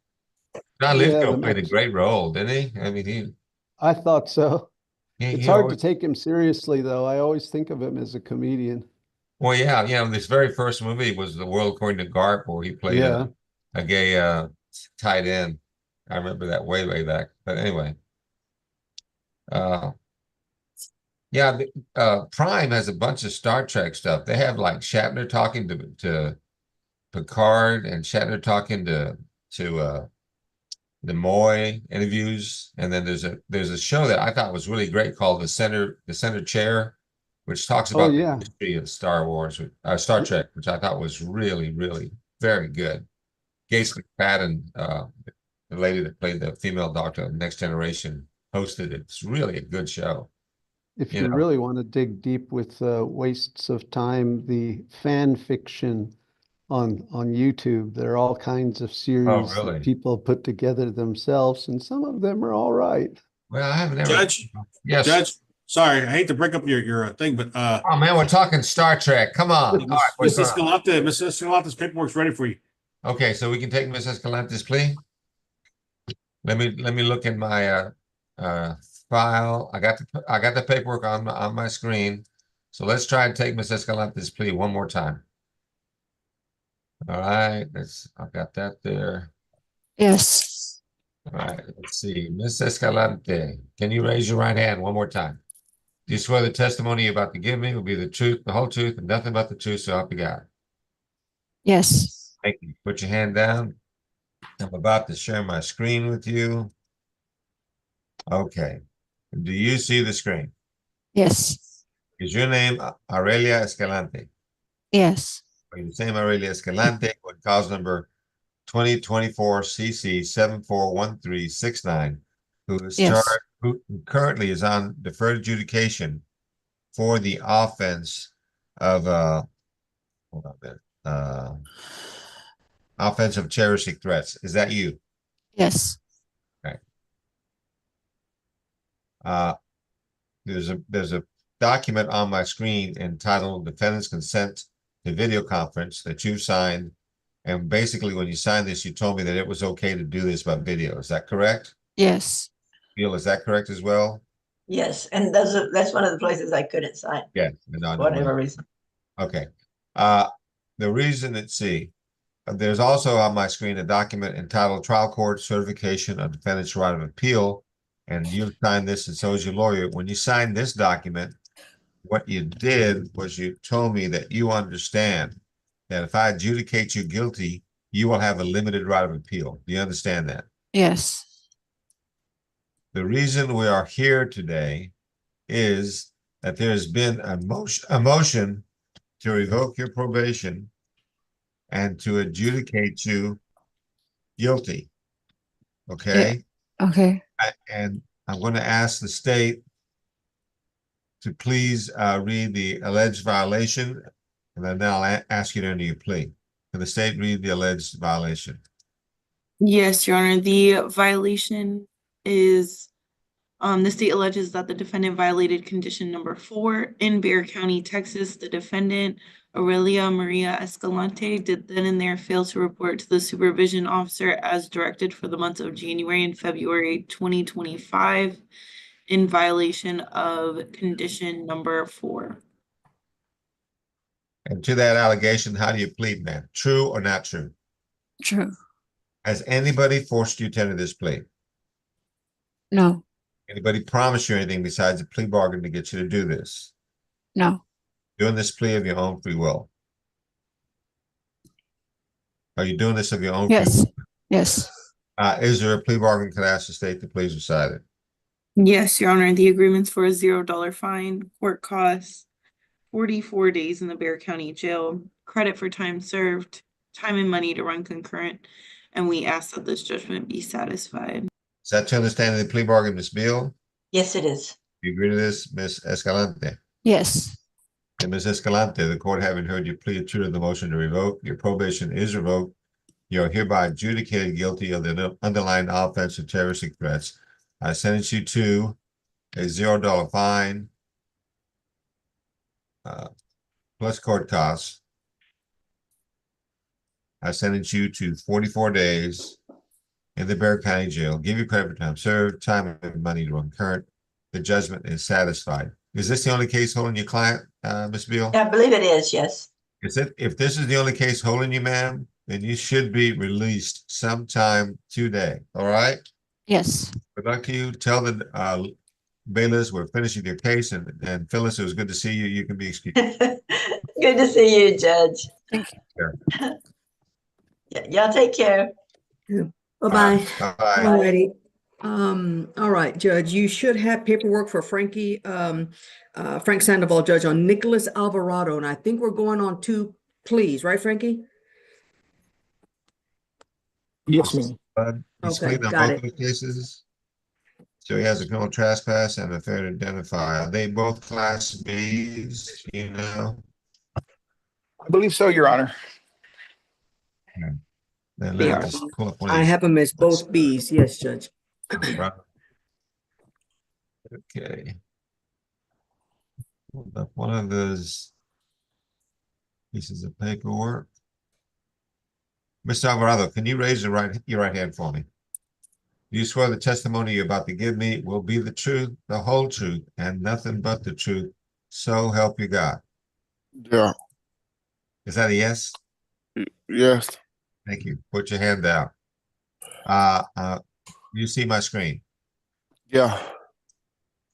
Speaker 1: John
Speaker 16: Yeah,
Speaker 1: Lithgow
Speaker 16: the
Speaker 1: played a
Speaker 16: match.
Speaker 1: great role, didn't he? I mean,
Speaker 16: I thought so. It's
Speaker 1: he
Speaker 16: hard
Speaker 1: always,
Speaker 16: to take him seriously, though. I always think of him as a comedian.
Speaker 1: well, yeah, you know, this very first movie was The World According to Garp, where he played
Speaker 16: Yeah.
Speaker 1: a gay tight end. I remember that way back. But anyway, yeah, Prime has a bunch of Star Trek stuff. They have like Shatner talking to Picard and Shatner talking to the Moy interviews, and then there's a show that I thought was really great called the Center Chair, which talks
Speaker 16: Oh,
Speaker 1: about the
Speaker 16: yeah.
Speaker 1: history of Star Trek, which I thought was really, really very good. Gates McFadden, the lady that played the female Doctor of Next Generation, hosted it. It's really a good show.
Speaker 16: If
Speaker 1: You
Speaker 16: you
Speaker 1: know.
Speaker 16: really want to dig deep with wastes of time, the fan fiction on YouTube, there are all kinds of series
Speaker 1: really?
Speaker 16: that people put together themselves, and some of them are all right.
Speaker 1: Well, I haven't ever.
Speaker 12: Judge,
Speaker 1: Yes.
Speaker 12: Judge, sorry, I hate to break up your thing, but
Speaker 1: Oh man, we're talking Star Trek. Come on. All right, what's
Speaker 12: Miss
Speaker 1: going on?
Speaker 12: Escalante, Miss Escalante's paperwork's ready for you.
Speaker 1: Okay, so we can take Miss Escalante's plea. Let me look in my file. I got the paperwork on my screen. So let's try and take Miss Escalante's plea one more time. All right, I've got that there.
Speaker 2: Yes.
Speaker 1: All right, let's see. Miss Escalante, can you raise your right hand one more time? Do you swear the testimony you're about to give me will be the truth, the whole truth, and nothing but the truth, so help you God?
Speaker 2: Yes.
Speaker 1: Thank you. Put your hand down. I'm about to share my screen with you. Okay. Do you see the screen?
Speaker 2: Yes.
Speaker 1: Is your name Aurelia Escalante?
Speaker 2: Yes.
Speaker 1: Are you the same Aurelia Escalante with cause number 2024 CC 741369, who is
Speaker 2: Yes.
Speaker 1: charged, who currently is on deferred adjudication for the offense of hold on a minute. Offense of cherishing threats. Is that you?
Speaker 2: Yes.
Speaker 1: There's a document on my screen entitled Defendant's Consent to Video Conference that you signed. And basically, when you signed this, you told me that it was okay to do this by video. Is that correct?
Speaker 2: Yes.
Speaker 1: Bill, is that correct as well?
Speaker 6: Yes, and that's one of the places I couldn't sign,
Speaker 1: Yeah.
Speaker 6: for whatever reason.
Speaker 1: Okay. The reason there's also on my screen a document entitled Trial Court Certification of Defendant's Right of Appeal. And you signed this, and so is your lawyer. When you signed this document, what you did was you told me that you understand that if I adjudicate you guilty, you will have a limited right of appeal. Do you understand that?
Speaker 2: Yes.
Speaker 1: The reason we are here today is that there's been a motion to revoke your probation and to adjudicate you guilty. Okay?
Speaker 2: Okay.
Speaker 1: And I'm going to ask the state to please read the alleged violation, and then I'll ask you to enter your plea. Can the state read the alleged violation?
Speaker 7: Yes, Your Honor. The violation is, the state alleges that the defendant violated condition number 4 in Bexar County, Texas. The defendant, Aurelia Maria Escalante, did then and there fail to report to the supervision officer as directed for the months of January and February 2025 in violation of condition number 4.
Speaker 1: And to that allegation, how do you plead, ma'am? True or not true?
Speaker 2: True.
Speaker 1: Has anybody forced you to enter this plea?
Speaker 2: No.
Speaker 1: Anybody promise you anything besides a plea bargain to get you to do this?
Speaker 2: No.
Speaker 1: doing this plea of your own free will? Are you doing this of your own? free
Speaker 2: Yes.
Speaker 1: will?
Speaker 2: Yes.
Speaker 1: Is there a plea bargain? Could I ask the state to please recite it?
Speaker 7: Yes, Your Honor, the agreement's for a $0 fine, court costs, 44 days in the Bear County Jail, credit for time served, time and money to run concurrent, and we ask that this judgment be satisfied.
Speaker 1: Is that to understand the plea bargain, Ms. Beal?
Speaker 6: Yes, it is.
Speaker 1: Do you agree to this, Ms. Escalante?
Speaker 2: Yes.
Speaker 1: And Ms. Escalante, the court having heard you plead true to the motion to revoke, your probation is revoked. You are hereby adjudicated guilty of the underlying offense of terroristic threats. I sentence you to a $0 fine plus court costs. I sentence you to 44 days in the Bear County Jail. Give you credit for time served, time and money to run current. The judgment is satisfied. Is this the only case holding your client, Ms. Beal?
Speaker 6: I believe it is, yes.
Speaker 1: Is it? If this is the only case holding you, ma'am, then you should be released sometime today. All right?
Speaker 2: Yes.
Speaker 1: Good luck to you. Tell the bailiffs we're finishing your case, and Phyllis, it was good to see you. You can be excused.
Speaker 6: Good to see you, Judge.
Speaker 2: Thank you.
Speaker 6: Y'all take care.
Speaker 4: Bye-bye.
Speaker 1: Bye-bye.
Speaker 4: Alrighty. All right, Judge, you should have paperwork for Frank Sandoval, Judge, on Nicholas Alvarado, and I think we're going on 2 pleas, right, Frankie?
Speaker 14: Yes, ma'am.
Speaker 1: He's
Speaker 4: Okay,
Speaker 1: pleading on
Speaker 4: got
Speaker 1: both
Speaker 4: it.
Speaker 1: of the cases. So he has a criminal trespass and a failure to identify. Are they both class Bs, you know?
Speaker 14: I believe so, Your Honor.
Speaker 1: Then
Speaker 14: They
Speaker 1: let
Speaker 14: are.
Speaker 1: me just pull up one of
Speaker 4: I
Speaker 1: these.
Speaker 4: have them as both Bs, yes, Judge.
Speaker 1: Right. Okay. Pulled up one of those pieces of paperwork. Mr. Alvarado, can you raise your right hand for me? Do you swear the testimony you're about to give me will be the truth, the whole truth, and nothing but the truth? So help you God.
Speaker 17: Yeah.
Speaker 1: Is that a yes?
Speaker 17: Yes.
Speaker 1: Thank you. Put your hand down. You see my screen?
Speaker 17: Yeah.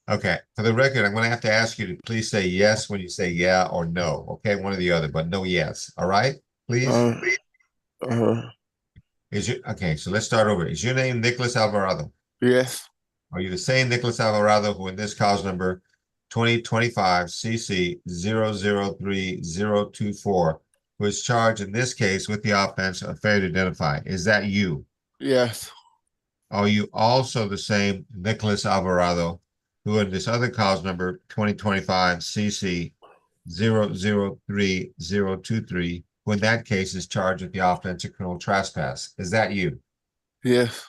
Speaker 1: Okay. For the record, I'm going to have to ask you to please say yes when you say yeah or no. Okay, one or the other, but no yes. All right, please. Okay, so let's start over. Is your name Nicholas Alvarado?
Speaker 17: Yes.
Speaker 1: Are you the same Nicholas Alvarado who in this cause number 2025 CC 003024 who is charged in this case with the offense of failure to identify? Is that you?
Speaker 17: Yes.
Speaker 1: Are you also the same Nicholas Alvarado who in this other cause number 2025 CC 003023 who in that case is charged with the offense of criminal trespass? Is that you?
Speaker 17: Yes.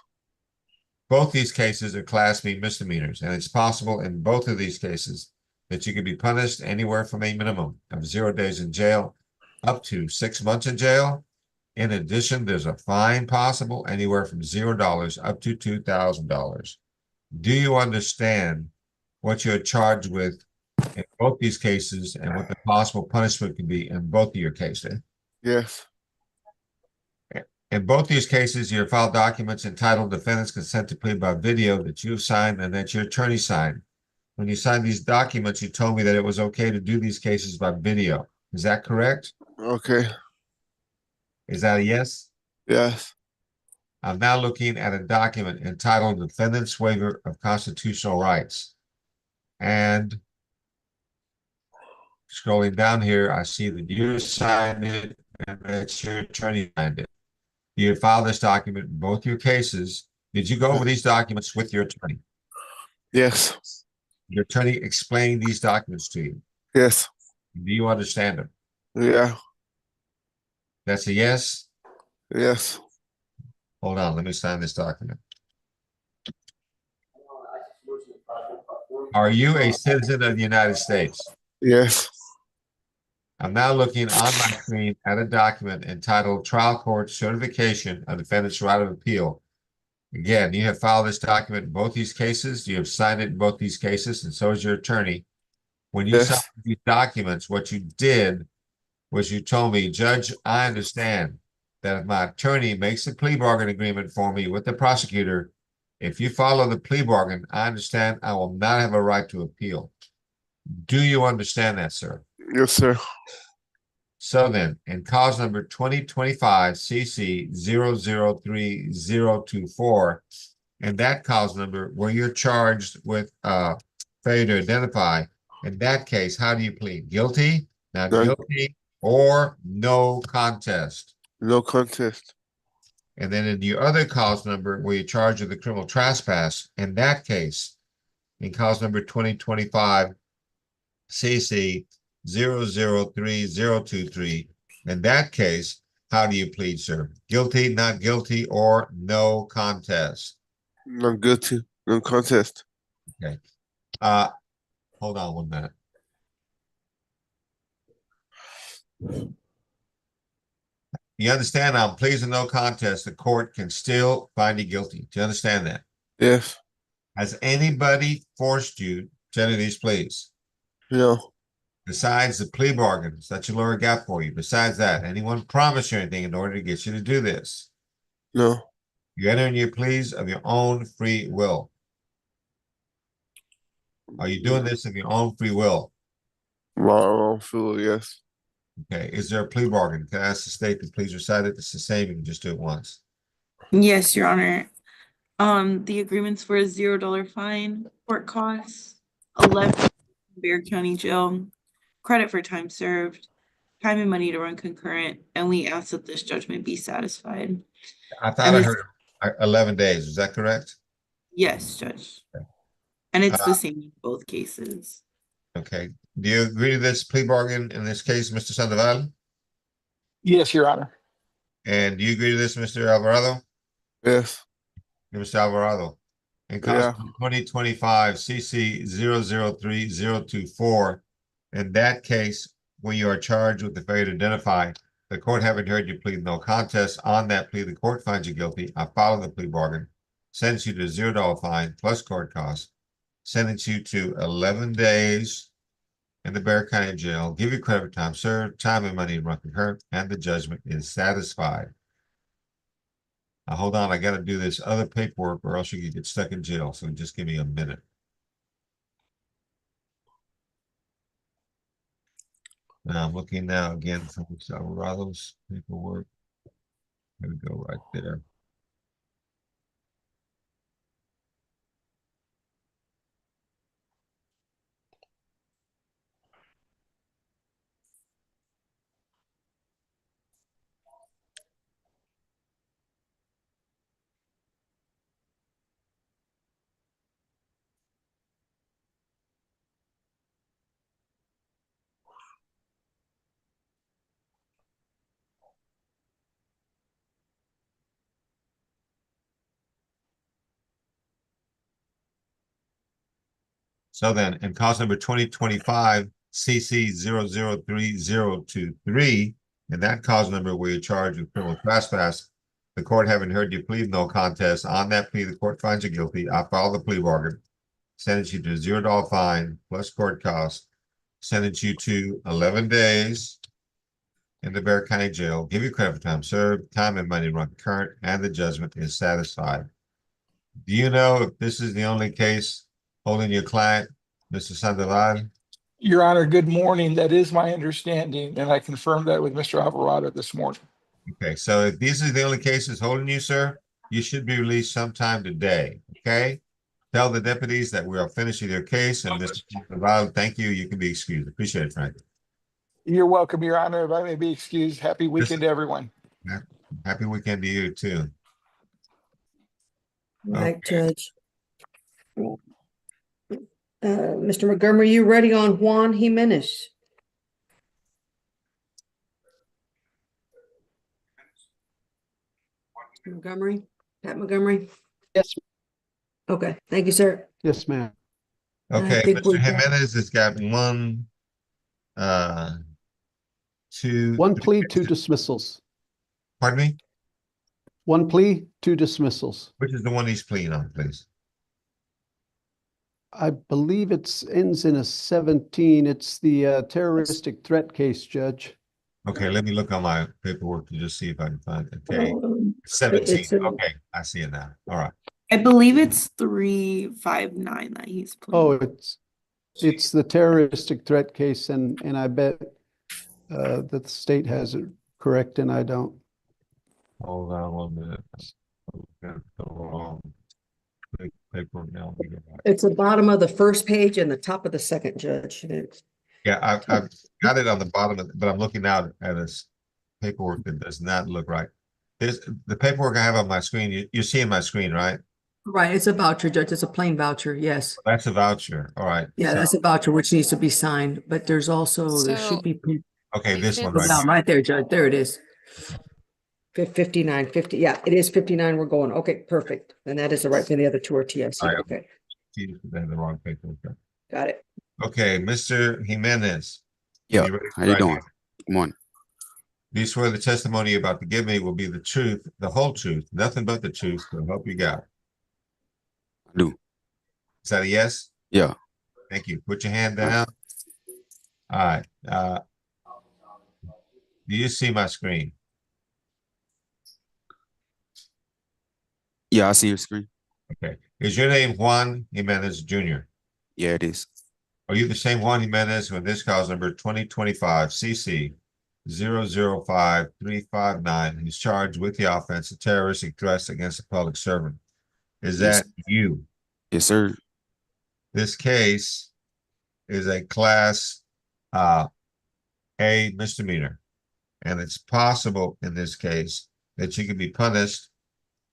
Speaker 1: Both these cases are Class B misdemeanors, and it's possible in both of these cases that you could be punished anywhere from a minimum of 0 days in jail up to 6 months in jail. In addition, there's a fine possible anywhere from $0 up to $2,000. Do you understand what you're charged with in both these cases and what the possible punishment could be in both of your cases?
Speaker 17: Yes.
Speaker 1: In both these cases, you filed documents entitled Defendant's Consent to Plead by Video that you've signed and that your attorney signed. When you signed these documents, you told me that it was okay to do these cases by video. Is that correct?
Speaker 17: Okay.
Speaker 1: Is that a yes?
Speaker 17: Yes.
Speaker 1: I'm now looking at a document entitled Defendant's Waiver of Constitutional Rights. And scrolling down here, I see that you signed it and that your attorney signed it. You filed this document in both your cases. Did you go over these documents with your attorney?
Speaker 17: Yes.
Speaker 1: Your attorney explained these documents to you.
Speaker 17: Yes.
Speaker 1: Do you understand them?
Speaker 17: Yeah.
Speaker 1: That's a yes?
Speaker 17: Yes.
Speaker 1: Hold on, let me sign this document. Are you a citizen of the United States?
Speaker 17: Yes.
Speaker 1: I'm now looking on my screen at a document entitled Trial Court Certification of Defendant's Right of Appeal. Again, you have filed this document in both these cases. You have signed it in both these cases, and so is your attorney. When you signed these documents, what you did was you told me, Judge, I understand that if my attorney makes a plea bargain agreement for me with the prosecutor, if you follow the plea bargain, I understand I will not have a right to appeal. Do you understand that, sir?
Speaker 17: Yes, sir.
Speaker 1: So then, in cause number 2025 CC 003024, and that cause number where you're charged with failure to identify, in that case, how do you plead? Guilty, not
Speaker 17: No.
Speaker 1: guilty, or no contest?
Speaker 17: No contest.
Speaker 1: And then in your other cause number where you're charged with a criminal trespass, in that case, in cause number 2025 CC 003023, in that case, how do you plead, sir? Guilty, not guilty, or no contest?
Speaker 17: No guilty. No contest.
Speaker 1: Okay. Hold on 1 minute. You understand I'm pleading no contest. The court can still find you guilty. Do you understand that?
Speaker 17: Yes.
Speaker 1: Has anybody forced you to enter these pleas?
Speaker 17: No.
Speaker 1: Besides the plea bargains that your lawyer got for you, besides that, anyone promised you anything in order to get you to do this?
Speaker 17: No.
Speaker 1: You enter in your pleas of your own free will. Are you doing this of your own free will?
Speaker 17: My own feel, yes.
Speaker 1: Okay. Is there a plea bargain? Can I ask the state to please recite it? It's the same. You can just do it once.
Speaker 7: Yes, Your Honor. The agreements for a $0 fine, court costs, 11 Bear County Jail, credit for time served, time and money to run concurrent, and we ask that this judgment be satisfied.
Speaker 1: I thought
Speaker 7: And
Speaker 1: I
Speaker 7: it's-
Speaker 1: heard 11 days. Is that correct?
Speaker 7: Yes, Judge. And it's
Speaker 1: Uh,
Speaker 7: the same in both cases.
Speaker 1: Okay. Do you agree to this plea bargain in this case, Mr. Sandoval?
Speaker 14: Yes, Your Honor.
Speaker 1: And do you agree to this, Mr. Alvarado?
Speaker 17: Yes.
Speaker 1: Mr. Alvarado. In cause 2025 CC 003024, in that case, when you are charged with the failure to identify, the court having heard you plead no contest, on that plea, the court finds you guilty. I follow the plea bargain, sentence you to a $0 fine plus court costs, sentence you to 11 days in the Bear County Jail, give you credit for time served, time and money to run concurrent, and the judgment is satisfied. Now, hold on, I gotta do this other paperwork or else you could get stuck in jail, so just give me a minute. Now, I'm looking now again for Mr. Alvarado's paperwork. There we go, right there. So then, in cause number 2025 CC 003023, in that cause number where you're charged with criminal trespass, the court having heard you plead no contest, on that plea, the court finds you guilty. I follow the plea bargain, sentence you to a $0 fine plus court costs, sentence you to 11 days in the Bear County Jail, give you credit for time served, time and money run current, and the judgment is satisfied. Do you know if this is the only case holding your client, Mr. Sandoval?
Speaker 14: Your Honor, good morning. That is my understanding, and I confirmed that with Mr. Alvarado this morning.
Speaker 1: Okay, so if these are the only cases holding you, sir, you should be released sometime today, okay? Tell the deputies that we are finishing their case, and Mr. Sandoval, thank you. You can be excused. Appreciate it, Frank.
Speaker 14: You're welcome, Your Honor. If I may be excused, happy weekend to everyone.
Speaker 1: Happy weekend to you, too.
Speaker 4: Right, Judge. Mr. Montgomery, you ready on Juan Jimenez? Montgomery, Pat Montgomery?
Speaker 16: Yes.
Speaker 4: Okay, thank you, sir.
Speaker 16: Yes, ma'am.
Speaker 1: Okay,
Speaker 4: think
Speaker 1: Mr.
Speaker 4: we're done.
Speaker 1: Jimenez has got two.
Speaker 16: One plea, two dismissals.
Speaker 1: Pardon me?
Speaker 16: One plea, two dismissals.
Speaker 1: Which is the one he's pleading on, please?
Speaker 16: I believe it ends in a 17. It's the terroristic threat case, Judge.
Speaker 1: Okay, let me look on my paperwork to just see if I can find it. Okay,
Speaker 4: It's
Speaker 1: 17.
Speaker 4: a-
Speaker 1: Okay, I see it now. All right.
Speaker 7: I believe it's 359 that he's
Speaker 16: Oh,
Speaker 7: playing.
Speaker 16: it's It's the terroristic threat case, and I bet that the state has it correct and I don't.
Speaker 1: Hold on 1 minute. Got the wrong paper now.
Speaker 4: It's the bottom of the first page and the top of the second, Judge.
Speaker 1: Yeah, I've got it on the bottom, but I'm looking out at this paperwork that does not look right. There's the paperwork I have on my screen. You're seeing my screen, right?
Speaker 4: Right, it's a voucher, Judge. It's a plain voucher, yes.
Speaker 1: That's a voucher. All right.
Speaker 4: Yeah, that's a voucher which needs to be signed, but there's also, there should be.
Speaker 1: Okay, this one
Speaker 4: Go
Speaker 1: right
Speaker 4: down
Speaker 1: here.
Speaker 4: right there, Judge. There it is. 5950. Yeah, it is 59. We're going. Okay, perfect. And that is the right thing. The other two are TIC.
Speaker 1: All right.
Speaker 4: Okay,
Speaker 1: See, they have the wrong paperwork.
Speaker 4: got it.
Speaker 1: Okay, Mr. Jimenez.
Speaker 18: Yeah,
Speaker 1: you ready to
Speaker 18: how you
Speaker 1: write
Speaker 18: doing?
Speaker 1: here?
Speaker 18: Good morning.
Speaker 1: Do you swear the testimony you're about to give me will be the truth, the whole truth, nothing but the truth, to help you God?
Speaker 18: I do.
Speaker 1: Is that a yes?
Speaker 18: Yeah.
Speaker 1: Thank you. Put your hand down. All right. Do you see my screen?
Speaker 18: Yeah, I see your screen.
Speaker 1: Okay. Is your name Juan Jimenez Jr.?
Speaker 18: Yeah, it is.
Speaker 1: Are you the same Juan Jimenez when this cause number 2025 CC 005-359 who's charged with the offense of terroristic threats against a public servant? Is
Speaker 18: Yes.
Speaker 1: that you?
Speaker 18: Yes, sir.
Speaker 1: This case is a class A misdemeanor, and it's possible in this case that you can be punished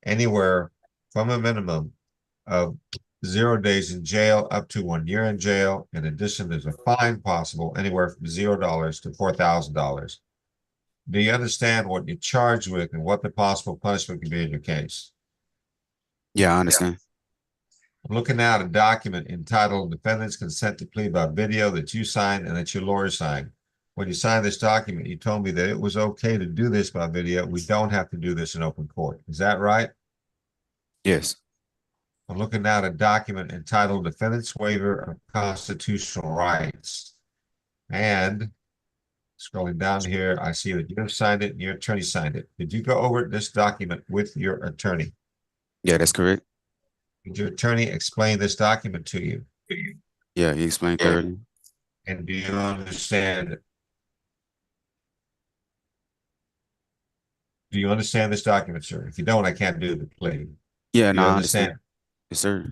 Speaker 1: anywhere from a minimum of 0 days in jail up to 1 year in jail. In addition, there's a fine possible anywhere from $0 to $4,000. Do you understand what you're charged with and what the possible punishment could be in your case?
Speaker 18: Yeah, I understand.
Speaker 1: I'm looking at a document entitled Defendant's Consent to Plea by Video that you signed and that your lawyer signed. When you signed this document, you told me that it was okay to do this by video. We don't have to do this in open court. Is that right?
Speaker 18: Yes.
Speaker 1: I'm looking at a document entitled Defendant's Waiver of Constitutional Rights. And scrolling down here, I see that you have signed it and your attorney signed it. Did you go over this document with your attorney?
Speaker 18: Yeah, that's correct.
Speaker 1: Did your attorney explain this document to you?
Speaker 18: Yeah, he explained thoroughly.
Speaker 1: And do you understand? Do you understand this document, sir? If you don't, I can't do the plea.
Speaker 18: Yeah,
Speaker 1: Do
Speaker 18: no,
Speaker 1: you
Speaker 18: I understand. Yes, sir.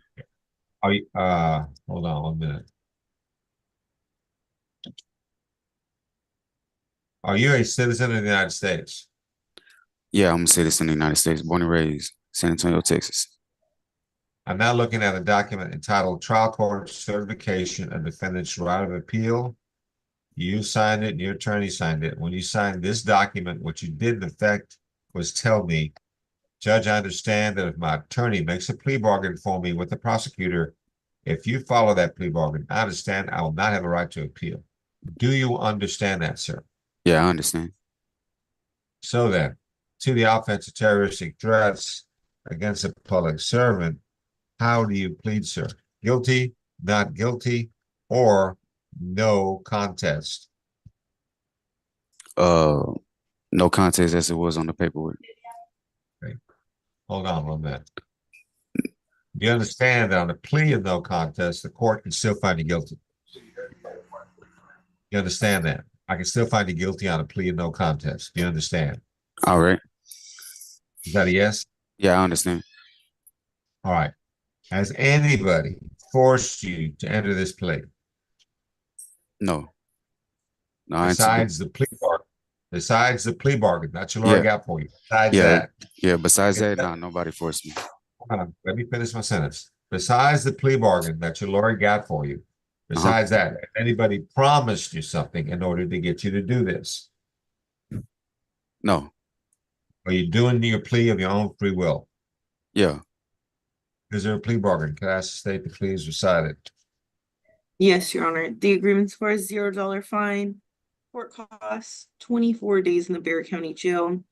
Speaker 1: Are you, hold on 1 minute. Are you a citizen of the United States?
Speaker 18: Yeah, I'm a citizen of the United States, born and raised, San Antonio, Texas.
Speaker 1: I'm now looking at a document entitled Trial Court Certification of Defendant's Right of Appeal. You signed it and your attorney signed it. When you signed this document, what you did in effect was tell me, Judge, I understand that if my attorney makes a plea bargain for me with the prosecutor, if you follow that plea bargain, I understand I will not have a right to appeal. Do you understand that, sir?
Speaker 18: Yeah, I understand.
Speaker 1: So then, to the offense of terroristic threats against a public servant, how do you plead, sir? Guilty, not guilty, or no contest?
Speaker 18: No contest as it was on the paperwork.
Speaker 1: Okay. Hold on 1 minute. You understand that on a plea of no contest, the court can still find you guilty. You understand that? I can still find you guilty on a plea of no contest. Do you understand?
Speaker 18: All right.
Speaker 1: Is that a yes?
Speaker 18: Yeah, I understand.
Speaker 1: All right. Has anybody forced you to enter this plea?
Speaker 18: No. No, I
Speaker 1: Besides the plea bargain. Besides the plea bargain, that's your lawyer
Speaker 18: Yeah.
Speaker 1: got for you. Besides
Speaker 18: Yeah.
Speaker 1: that.
Speaker 18: Yeah, besides
Speaker 1: Okay,
Speaker 18: that, no, nobody forced me.
Speaker 1: hold on, let me finish my sentence. Besides the plea bargain that your lawyer got for you, besides that, has anybody promised you something in order to get you to do this?
Speaker 18: No.
Speaker 1: Are you doing your plea of your own free will?
Speaker 18: Yeah.
Speaker 1: Is there a plea bargain? Can I ask the state to please recite it?
Speaker 7: Yes, Your Honor. The agreement's for a $0 fine, court costs, 24 days in the Bexar County Jail,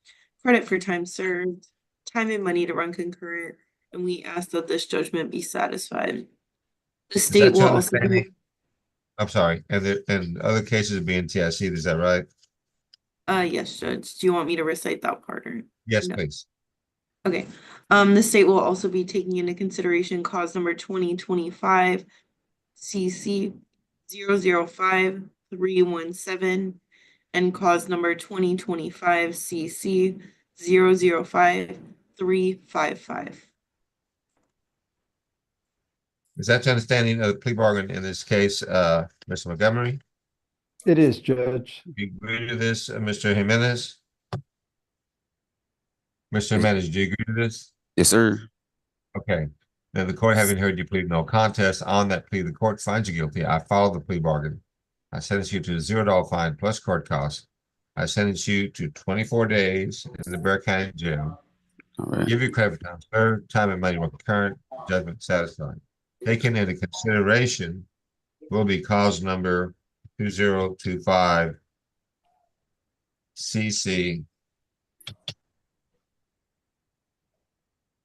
Speaker 7: credit for time served, time and money to run concurrent, and we ask that this judgment be satisfied. The
Speaker 1: Is
Speaker 7: state
Speaker 1: that
Speaker 7: will
Speaker 1: your
Speaker 7: also be,
Speaker 1: understanding? I'm sorry, and other cases being TIC, is that right?
Speaker 7: yes, Judge. Do you want me to recite that part or?
Speaker 1: Yes,
Speaker 7: No.
Speaker 1: please.
Speaker 7: Okay, the state will also be taking into consideration cause number 2025 CC 005317 and cause number 2025 CC 005355.
Speaker 1: Is that your understanding of the plea bargain in this case, Mr. Montgomery?
Speaker 16: It is, Judge.
Speaker 1: Do you agree to this, Mr. Jimenez? Mr. Jimenez, do you agree to this?
Speaker 18: Yes, sir.
Speaker 1: Okay. Now, the court having heard you plead no contest on that plea, the court finds you guilty. I follow the plea bargain. I sentence you to a $0 fine plus court costs. I sentence you to 24 days in the Bexar County Jail.
Speaker 18: All right.
Speaker 1: Give you credit for time served, time and money were current, judgment satisfied. Taken into consideration will be cause number 2025 CC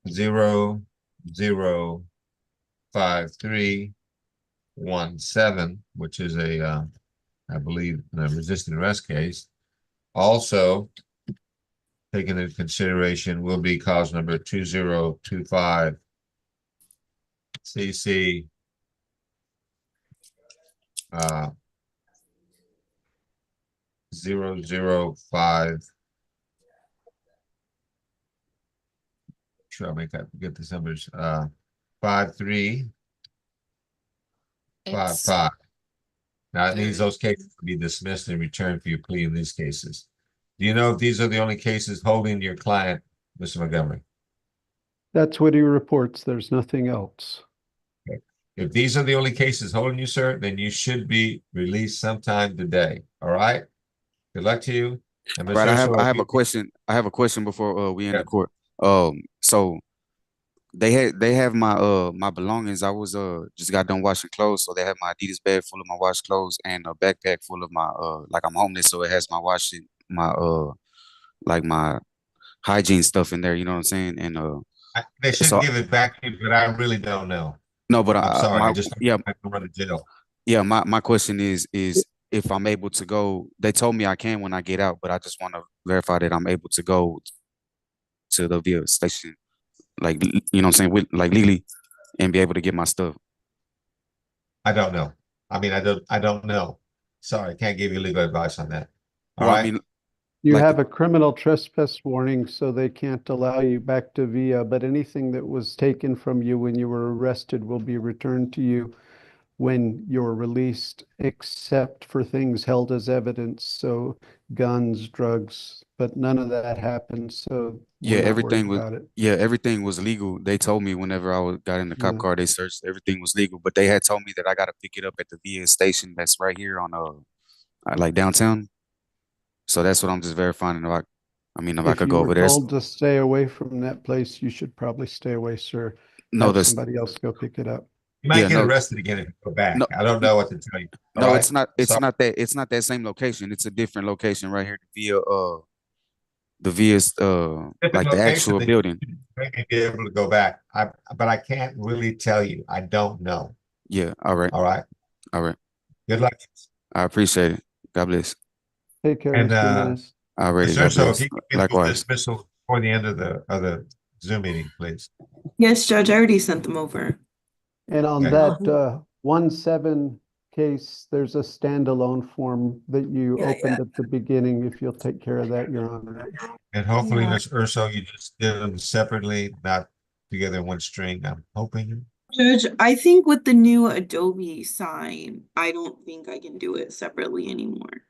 Speaker 1: 005317, which is a, I believe, a resisted arrest case. Also, taken into consideration will be cause number 2025 CC 005. Sure, I'll make that get the numbers. 5355. Now it means those cases will be dismissed in return for your plea in these cases. Do you know if these are the only cases holding your client, Mr. Montgomery?
Speaker 16: That's what he reports. There's nothing else.
Speaker 1: Okay. If these are the only cases holding you, sir, then you should be released sometime today. All right. Good luck to you. And
Speaker 18: Right.
Speaker 1: Mr.
Speaker 18: I have a question. I have a question before we end the court. So they have my my belongings. I was just got done washing clothes, so they have my Adidas bag full of my washed clothes and a backpack full of my like I'm homeless, so it has my washing my like my hygiene stuff in there, you know what I'm saying? And
Speaker 1: they should
Speaker 18: so,
Speaker 1: give it back to you, but I really don't know.
Speaker 18: No, but
Speaker 1: I'm sorry,
Speaker 18: my,
Speaker 1: I just
Speaker 18: yeah,
Speaker 1: I can run to jail.
Speaker 18: Yeah, my question is if I'm able to go. They told me I can when I get out, but I just want to verify that I'm able to go to the VIA station, like, you know what I'm saying, with like legally, and be able to get my stuff.
Speaker 1: I don't know. I mean, I don't know. Sorry, I can't give you legal advice on that. All
Speaker 18: Well,
Speaker 1: right.
Speaker 18: I mean,
Speaker 16: You
Speaker 18: like
Speaker 16: have a criminal trespass warning, so they can't allow you back to VIA, but anything that was taken from you when you were arrested will be returned to you when you're released, except for things held as evidence, so guns, drugs, but none of that happened, so
Speaker 18: yeah,
Speaker 16: we're not
Speaker 18: everything
Speaker 16: worried
Speaker 18: was
Speaker 16: about it.
Speaker 18: everything was legal. They told me whenever got in the cop
Speaker 16: Yeah.
Speaker 18: car, they searched everything was legal, but they had told me that I got to pick it up at the VIA station that's right here on like downtown. So that's what I'm just verifying. If I
Speaker 16: If
Speaker 18: could
Speaker 16: you
Speaker 18: go
Speaker 16: were
Speaker 18: over there.
Speaker 16: told to stay away from that place, you should probably stay away, sir.
Speaker 18: No,
Speaker 16: Have
Speaker 18: this
Speaker 16: somebody else go pick it up.
Speaker 1: You might
Speaker 18: yeah,
Speaker 1: get
Speaker 18: no,
Speaker 1: arrested again if you go back.
Speaker 18: no,
Speaker 1: I don't know what to tell you. All
Speaker 18: no,
Speaker 1: right?
Speaker 18: it's not. It's
Speaker 1: Sorry.
Speaker 18: not that. It's not that same location. It's a different location right here. The VIA's
Speaker 1: Different
Speaker 18: like the
Speaker 1: location
Speaker 18: actual
Speaker 1: that
Speaker 18: building.
Speaker 1: you may be able to go back. But I can't really tell you. I don't know.
Speaker 18: Yeah. All right.
Speaker 1: All right.
Speaker 18: All right.
Speaker 1: Good luck.
Speaker 18: I appreciate it. God bless.
Speaker 16: Take care,
Speaker 1: And
Speaker 16: Mr. Menace.
Speaker 18: Alrighty.
Speaker 1: Mr.
Speaker 18: God
Speaker 1: So if
Speaker 18: bless.
Speaker 1: you can get
Speaker 18: Likewise.
Speaker 1: this dismissal before the end of the Zoom meeting, please.
Speaker 7: Yes, Judge, I already sent them over.
Speaker 16: And on
Speaker 1: Okay.
Speaker 16: that 1-7 case, there's a standalone form that you
Speaker 4: Yeah,
Speaker 16: opened at the beginning. If you'll take care of that, Your Honor.
Speaker 1: And hopefully,
Speaker 4: Yeah.
Speaker 1: Ms. Urso, you just did them separately, not together in one string. I'm hoping.
Speaker 7: Judge, I think with the new Adobe sign, I don't think I can do it separately anymore.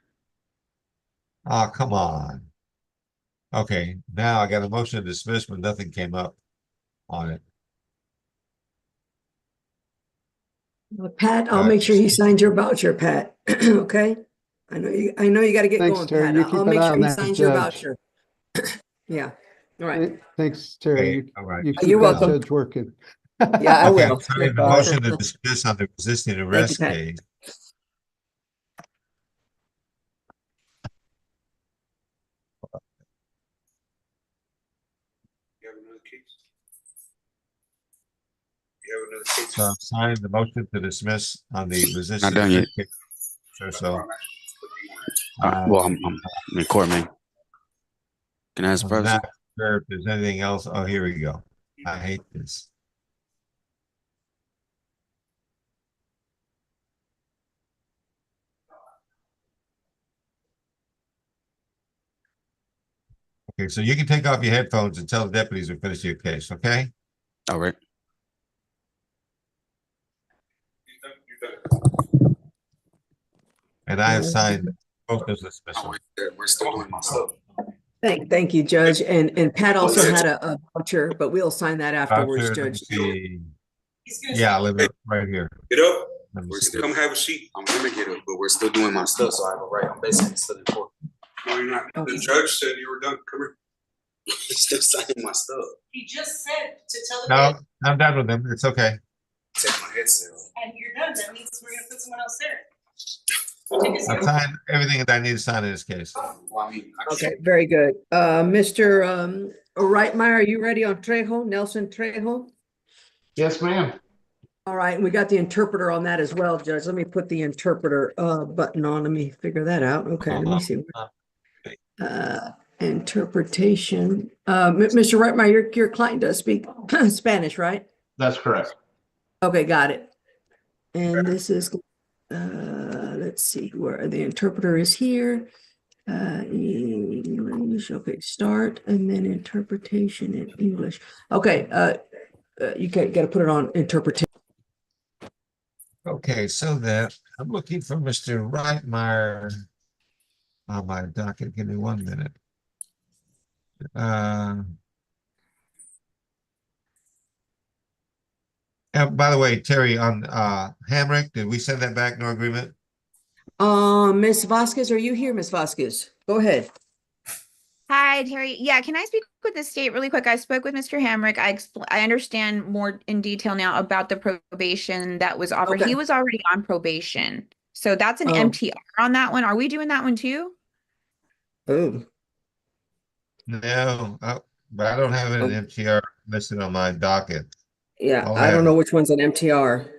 Speaker 1: Oh, come on. Okay, now I got a motion to dismiss, but nothing came up on it.
Speaker 4: Pat, I'll make sure he signs your voucher, Pat. Okay? I know you got to get
Speaker 16: Thanks,
Speaker 4: going,
Speaker 16: Terry.
Speaker 4: Pat.
Speaker 16: You
Speaker 4: I'll
Speaker 16: keep
Speaker 4: make
Speaker 16: an eye
Speaker 4: sure
Speaker 16: on
Speaker 4: he
Speaker 16: that,
Speaker 4: signs your
Speaker 16: Judge.
Speaker 4: voucher. Yeah. All right.
Speaker 16: Thanks, Terry.
Speaker 1: Okay,
Speaker 16: You,
Speaker 1: all right.
Speaker 16: you keep
Speaker 4: You're
Speaker 16: that
Speaker 4: welcome.
Speaker 16: judge working.
Speaker 4: Yeah, I
Speaker 1: Okay,
Speaker 4: will.
Speaker 1: I'm signing the
Speaker 16: Bye.
Speaker 1: motion to dismiss on the resisting arrest
Speaker 4: Pat.
Speaker 1: case. So I'm signing the motion to dismiss on the resisting
Speaker 18: done yet.
Speaker 1: arrest case. So,
Speaker 18: Well, I'm in court, man. Can I ask
Speaker 1: I'm
Speaker 18: privacy?
Speaker 1: not sure if there's anything else. Oh, here we go. I hate this. Okay, so you can take off your headphones and tell the deputies to finish your case, okay?
Speaker 18: All right.
Speaker 1: And I have signed both those dismissal.
Speaker 18: We're still doing my stuff.
Speaker 4: Thank you, Judge. And Pat also had a voucher, but we'll sign that afterwards,
Speaker 1: Voucher, let me
Speaker 4: Judge.
Speaker 1: see. Yeah, live it right here.
Speaker 18: Get up.
Speaker 1: Let me
Speaker 18: We're
Speaker 1: see.
Speaker 18: still, come have a seat. I'm gonna get up, but we're still doing my stuff, so I have a right. I'm basically still in court. No, you're not. The judge said you were done. Come here. Still signing my stuff.
Speaker 8: He just said to tell the
Speaker 1: No, I'm done with them. It's okay.
Speaker 18: Take my headset off.
Speaker 8: and you're done. That means we're gonna put someone else there.
Speaker 1: I signed everything that I need to sign in this case.
Speaker 18: Well, I mean, I
Speaker 4: Okay,
Speaker 18: can't.
Speaker 4: very good. Mr. Reitmeyer, are you ready on Trejo, Nelson Trejo?
Speaker 11: Yes, ma'am.
Speaker 4: All right, and we got the interpreter on that as well, Judge. Let me put the interpreter button on. Let me figure that out. Okay, let me see. Interpretation. Mr. Reitmeyer, your client does speak Spanish, right?
Speaker 11: That's correct.
Speaker 4: Okay, got it. And this is, let's see where the interpreter is here. English, okay, start, and then interpretation in English. Okay, you got to put it on interpretation.
Speaker 1: Okay, so then I'm looking for Mr. Reitmeyer on my docket. Give me 1 minute. And by the way, Terry, on Hamrick, did we send that back? No agreement?
Speaker 4: Miss Vasquez, are you here, Miss Vasquez? Go ahead.
Speaker 15: Hi, Terry. Yeah, can I speak with the state really quick? I spoke with Mr. Hamrick. I understand more in detail now about the probation that was offered.
Speaker 4: Okay.
Speaker 15: He was already on probation. So that's an
Speaker 4: Oh.
Speaker 15: MTR on that one. Are we doing that one too?
Speaker 4: Oh,
Speaker 1: No, but I don't have an MTR listed on my docket.
Speaker 4: yeah,
Speaker 1: I'll
Speaker 4: I don't
Speaker 1: have-
Speaker 4: know which one's an MTR.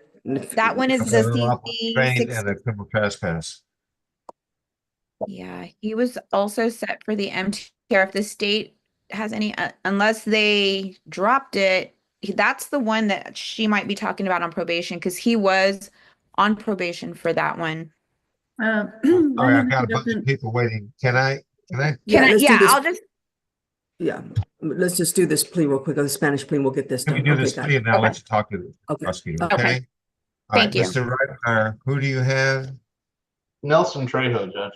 Speaker 15: That one is
Speaker 1: I've
Speaker 15: the
Speaker 1: got an unlawful
Speaker 15: CC
Speaker 1: restraint
Speaker 15: 6.
Speaker 1: and a criminal trespass.
Speaker 15: Yeah, he was also set for the MTR. If the state has any, unless they dropped it, that's the one that she might be talking about on probation because he was on probation for that one.
Speaker 1: All right, I've got a bunch of people waiting. Can I?
Speaker 4: Yeah,
Speaker 15: Can I,
Speaker 4: let's do
Speaker 15: yeah,
Speaker 4: this.
Speaker 15: I'll just,
Speaker 4: Yeah, let's just do this plea real quick, the Spanish plea, and we'll get this
Speaker 1: Let me
Speaker 4: done.
Speaker 1: do
Speaker 4: Okay,
Speaker 1: this
Speaker 4: got
Speaker 1: plea
Speaker 4: it.
Speaker 1: and then I'll let you talk to the
Speaker 4: Okay.
Speaker 1: prosecutor,
Speaker 4: Okay.
Speaker 1: okay? All right,
Speaker 15: Thank you.
Speaker 1: Mr. Reitmeyer, who do you have?
Speaker 11: Nelson Trejo, Judge.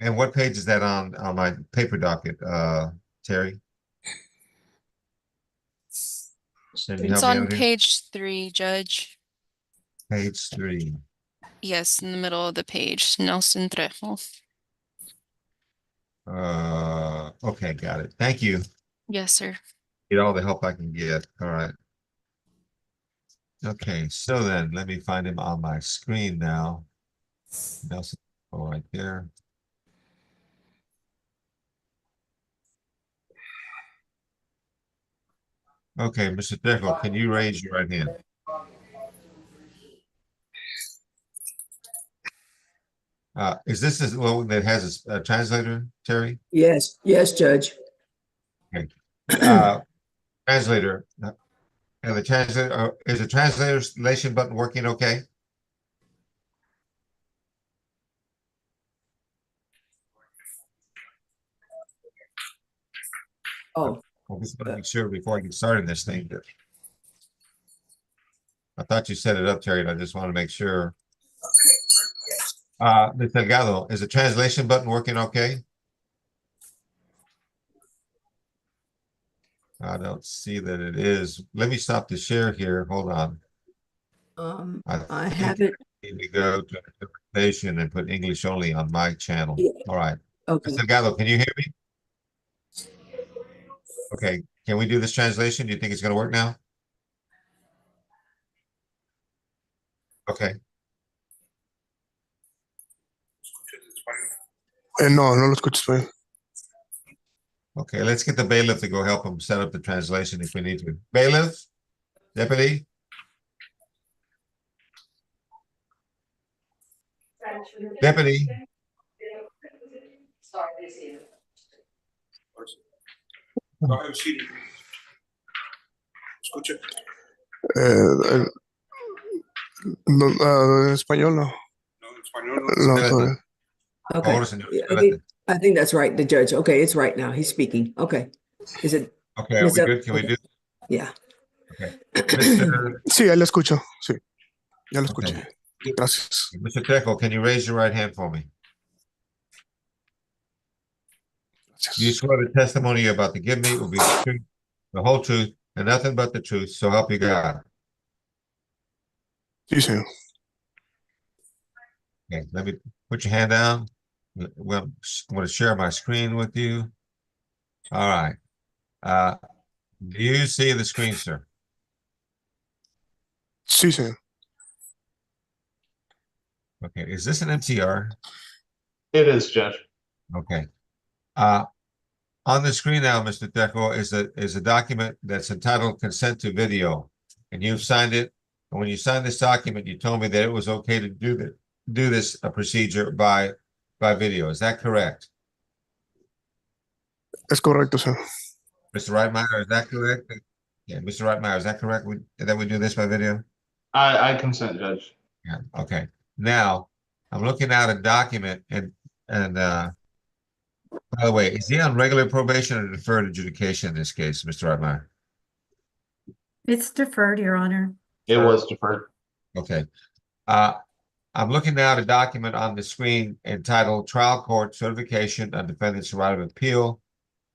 Speaker 1: And what page is that on my paper docket, Terry? Can you
Speaker 19: It's
Speaker 1: help me
Speaker 19: on
Speaker 1: out here?
Speaker 19: page 3, Judge.
Speaker 1: Page 3.
Speaker 19: Yes, in the middle of the page, Nelson Trejo.
Speaker 1: Okay, got it. Thank you.
Speaker 19: Yes, sir.
Speaker 1: Get all the help I can get. All right. Okay, so then let me find him on my screen now. Nelson, oh, right there. Okay, Mr. Trejo, can you raise your right hand? Is this the one that has a translator, Terry?
Speaker 4: Yes, yes, Judge.
Speaker 1: Okay. Translator, and the translator, is the translation button working okay?
Speaker 4: Oh,
Speaker 1: I just want to make sure before I get started this thing that I thought you set it up, Terry, and I just want to make sure. Ms. Delgado, is the translation button working okay? I don't see that it is. Let me stop the share here. Hold on.
Speaker 4: I have it.
Speaker 1: Need to go to interpretation and put English only on my channel.
Speaker 4: Yeah.
Speaker 1: All right.
Speaker 4: Okay.
Speaker 1: Ms. Delgado, can you hear me? Okay, can we do this translation? Do you think it's going to work now? Okay.
Speaker 17: No, no lo escucho bien.
Speaker 1: Okay, let's get the bailiff to go help him set up the translation if we need to. Bailiff? Deputy? Deputy?
Speaker 17: Escuche. En español no. No, todavía.
Speaker 4: Okay.
Speaker 1: Ahora, señor,
Speaker 4: Yeah,
Speaker 1: espérate.
Speaker 4: I think that's right, the judge. Okay, it's right now. He's speaking. Okay. Is it?
Speaker 1: Okay, are
Speaker 4: Ms.
Speaker 1: we
Speaker 4: Ep-
Speaker 1: good? Can we
Speaker 4: okay.
Speaker 1: do?
Speaker 4: Yeah.
Speaker 1: Okay. Mr.
Speaker 17: Sí, ya lo escucho. Sí, ya lo
Speaker 1: Okay.
Speaker 17: escuché. Gracias.
Speaker 1: Mr. Teco, can you raise your right hand for me? Do you swear the testimony you're about to give me will be the truth, the whole truth, and nothing but the truth, so help you God?
Speaker 17: Sí, señor.
Speaker 1: Okay, let me put your hand down. Well, I'm going to share my screen with you. All right. Do you see the screen, sir?
Speaker 17: Sí, señor.
Speaker 1: Okay, is this an MTR?
Speaker 11: It is, Judge.
Speaker 1: Okay. On the screen now, Mr. Deco, is a document that's entitled Consent to Video, and you've signed it. And when you signed this document, you told me that it was okay to do this procedure by video. Is that correct?
Speaker 17: Es correcto, señor.
Speaker 1: Mr. Reitmeyer, is that correct? Yeah, Mr. Reitmeyer, is that correct? That we do this by video?
Speaker 11: I consent, Judge.
Speaker 1: Yeah, okay. Now, I'm looking at a document and by the way, is he on regular probation or deferred adjudication in this case, Mr. Reitmeyer?
Speaker 10: It's deferred, Your Honor.
Speaker 11: It was deferred.
Speaker 1: Okay. I'm looking now at a document on the screen entitled Trial Court Certification on Defendant's Right of Appeal.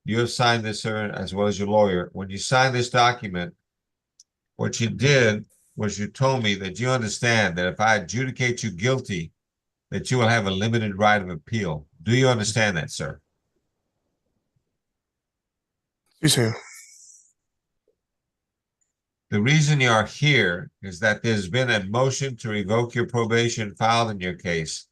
Speaker 1: You have signed this, sir, as well as your lawyer. When you signed this document, what you did was you told me that you understand that if I adjudicate you guilty, that you will have a limited right of appeal. Do you understand that, sir?
Speaker 17: Sí, señor.
Speaker 1: The reason you are here is that there's been a motion to revoke your probation filed in your case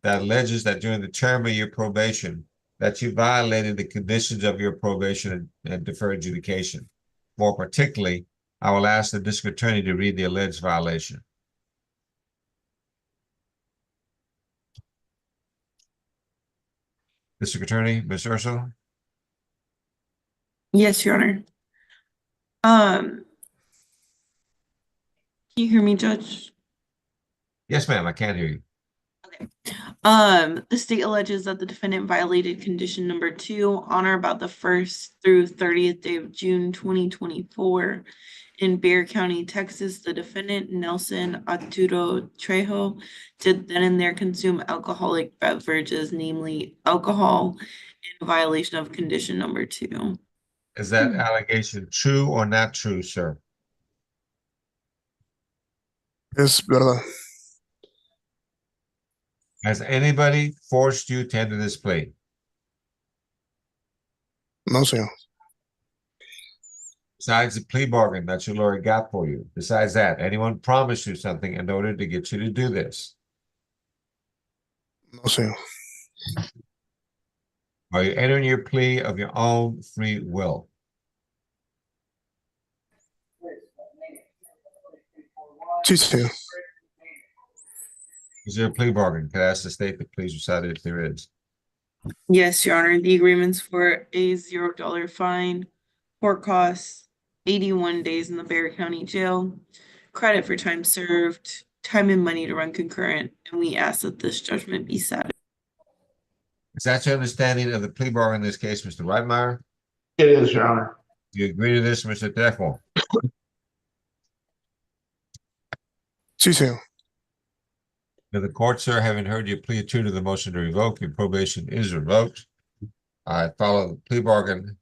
Speaker 1: that alleges that during the term of your probation that you violated the conditions of your probation and deferred adjudication. More particularly, I will ask the district attorney to read the alleged violation. District Attorney, Ms. Urso?
Speaker 7: Yes, Your Honor. Can you hear me, Judge?
Speaker 1: Yes, ma'am, I can't hear you.
Speaker 7: The state alleges that the defendant violated condition number 2 on or about the 1st through 30th day of June 2024 in Bexar County, Texas. The defendant, Nelson Arturo Trejo, did then and there consume alcoholic beverages, namely alcohol, in violation of condition number 2.
Speaker 1: Is that allegation true or not true, sir?
Speaker 17: Es verdad.
Speaker 1: Has anybody forced you to enter this plea?
Speaker 17: No, señor.
Speaker 1: Besides the plea bargain that your lawyer got for you, besides that, anyone promised you something in order to get you to do this?
Speaker 17: No, señor.
Speaker 1: Are you entering your plea of your own free will?
Speaker 17: Sí, señor.
Speaker 1: Is there a plea bargain? Could I ask the state to please recite it if there is?
Speaker 7: Yes, Your Honor. The agreement's for a $0 fine, court costs, 81 days in the Bexar County Jail, credit for time served, time and money to run concurrent, and we ask that this judgment be satisfied.
Speaker 1: Is that your understanding of the plea bargain in this case, Mr. Reitmeyer?
Speaker 11: It is, Your Honor.
Speaker 1: Do you agree to this, Mr. Deco?
Speaker 17: Sí, señor.
Speaker 1: To the court, sir, having heard your plea true to the motion to revoke, your probation is revoked. I follow the plea bargain,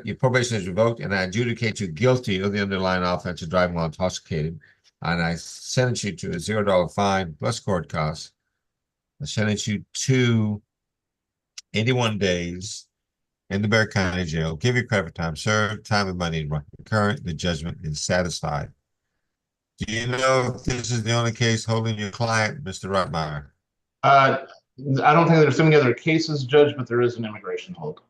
Speaker 1: your probation is revoked, and I adjudicate you guilty of the underlying offense of driving while intoxicated. And I sentence you to a $0 fine plus court costs. I sentence you to 81 days in the Bexar County Jail. Give you credit for time served, time and money to run concurrent. The judgment is satisfied. Do you know if this is the only case holding your client, Mr. Reitmeyer?
Speaker 11: I don't think there's any other cases, Judge, but there is an immigration hold.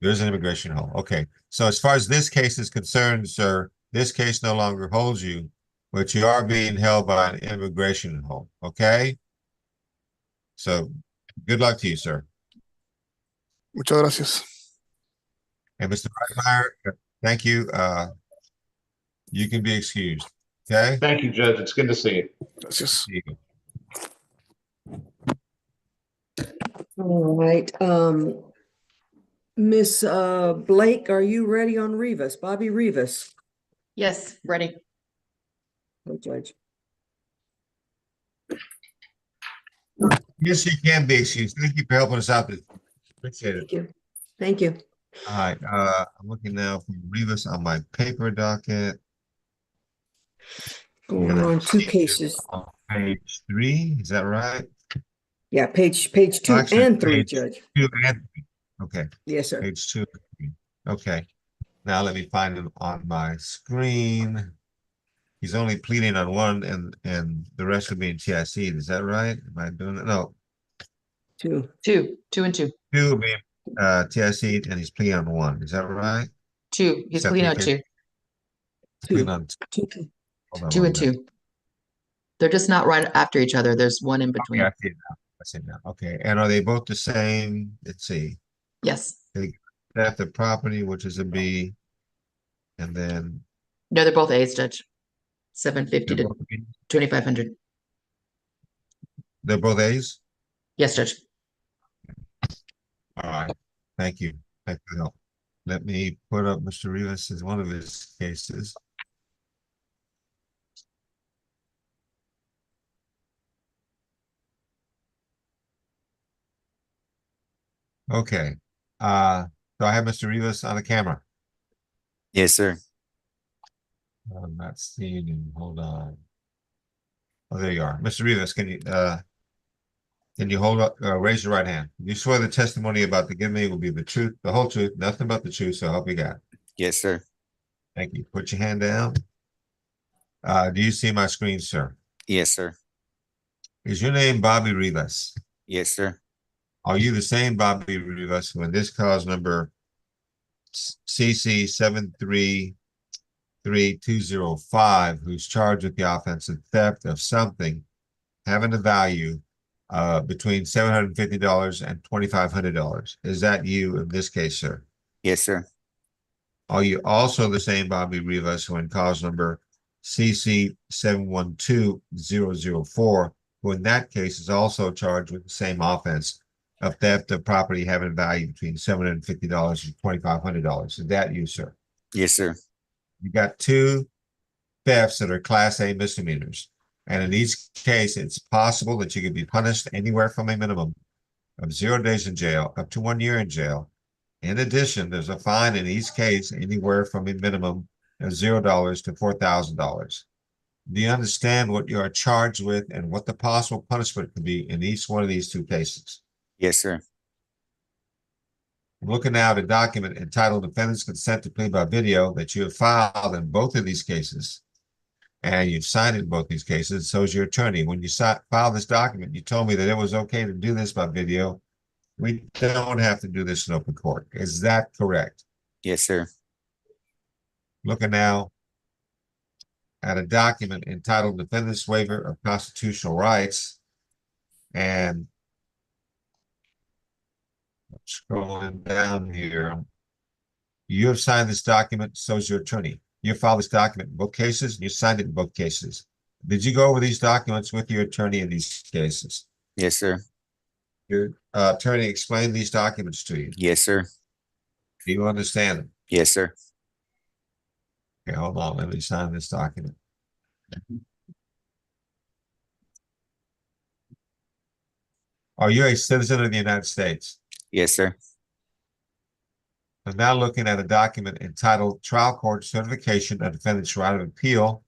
Speaker 1: There's an immigration hold. Okay. So as far as this case is concerned, sir, this case no longer holds you, but you are being held by an immigration hold. Okay? So good luck to you, sir.
Speaker 17: Muchas gracias.
Speaker 1: And Mr. Reitmeyer, thank you. You can be excused. Okay?
Speaker 11: Thank you, Judge. It's good to see you.
Speaker 17: Gracias.
Speaker 1: See you.
Speaker 4: All right, Miss Blake, are you ready on Rivas? Bobby Rivas?
Speaker 13: Yes, ready.
Speaker 4: Oh, Judge.
Speaker 1: Yes, you can be excused. Thank you for helping us out. Appreciate it.
Speaker 4: Thank you. Thank you.
Speaker 1: All right, I'm looking now from Rivas on my paper docket.
Speaker 4: Going on two cases.
Speaker 1: On page 3, is that right?
Speaker 4: Yeah, page 2
Speaker 1: Actually,
Speaker 4: and 3,
Speaker 1: page
Speaker 4: Judge.
Speaker 1: 2 and 3. Okay,
Speaker 4: Yes, sir.
Speaker 1: page 2. Okay, now let me find him on my screen. He's only pleading on one, and the rest will be in TIC. Is that right? Am I doing it? No,
Speaker 4: 2.
Speaker 13: 2 and 2.
Speaker 1: 2 will be TIC, and he's pleading on 1. Is that right?
Speaker 13: 2. He's
Speaker 1: Is that
Speaker 13: pleading
Speaker 1: the
Speaker 13: on
Speaker 1: case?
Speaker 13: 2.
Speaker 1: Pleading on
Speaker 4: 2.
Speaker 1: hold on
Speaker 13: 2
Speaker 1: one
Speaker 13: and
Speaker 1: minute.
Speaker 13: 2. They're just not right after each other. There's one in between.
Speaker 1: Okay, I see it now. I see it now. Okay, and are they both the same? Let's see.
Speaker 13: Yes.
Speaker 1: Theft of property, which is a B, and then
Speaker 13: No, they're both A's, Judge. 750
Speaker 1: they're
Speaker 13: to
Speaker 1: both Bs?
Speaker 13: 2,500.
Speaker 1: They're both A's?
Speaker 13: Yes, Judge.
Speaker 1: All right, thank you. Thank you for the help. Let me put up Mr. Rivas as one of his cases. Okay, do I have Mr. Rivas on the camera?
Speaker 18: Yes, sir.
Speaker 1: I'm not seeing him. Hold on. Oh, there you are. Mr. Rivas, can you hold up, raise your right hand? You swear the testimony about to give me will be the truth, the whole truth, nothing but the truth, so help you God.
Speaker 18: Yes, sir.
Speaker 1: Thank you. Put your hand down. Do you see my screen, sir?
Speaker 18: Yes, sir.
Speaker 1: Is your name Bobby Rivas?
Speaker 18: Yes, sir.
Speaker 1: Are you the same Bobby Rivas who in this cause number CC 733205, who's charged with the offense of theft of something having a value between $750 and $2,500? Is that you in this case, sir?
Speaker 18: Yes, sir.
Speaker 1: Are you also the same Bobby Rivas who in cause number CC 712004, who in that case is also charged with the same offense of theft of property having a value between $750 and $2,500? Is that you, sir?
Speaker 18: Yes, sir.
Speaker 1: You got 2 thefts that are Class A misdemeanors. And in each case, it's possible that you could be punished anywhere from a minimum of 0 days in jail up to 1 year in jail. In addition, there's a fine in each case anywhere from a minimum of $0 to $4,000. Do you understand what you are charged with and what the possible punishment could be in each one of these 2 cases?
Speaker 18: Yes, sir.
Speaker 1: I'm looking now at a document entitled Defendant's Consent to Plea by Video that you have filed in both of these cases. And you've signed in both these cases, so is your attorney. When you filed this document, you told me that it was okay to do this by video. We don't have to do this in open court. Is that correct?
Speaker 18: Yes, sir.
Speaker 1: Looking now at a document entitled Defendant's Waiver of Constitutional Rights. And scrolling down here, you have signed this document, so is your attorney. You filed this document in both cases, and you signed it in both cases. Did you go over these documents with your attorney in these cases?
Speaker 18: Yes, sir.
Speaker 1: Your attorney explained these documents to you.
Speaker 18: Yes, sir.
Speaker 1: Do you understand them?
Speaker 18: Yes, sir.
Speaker 1: Okay, hold on. Let me sign this document. Are you a citizen of the United States?
Speaker 18: Yes, sir.
Speaker 1: I'm now looking at a document entitled Trial Court Certification of Defendant's Right of Appeal.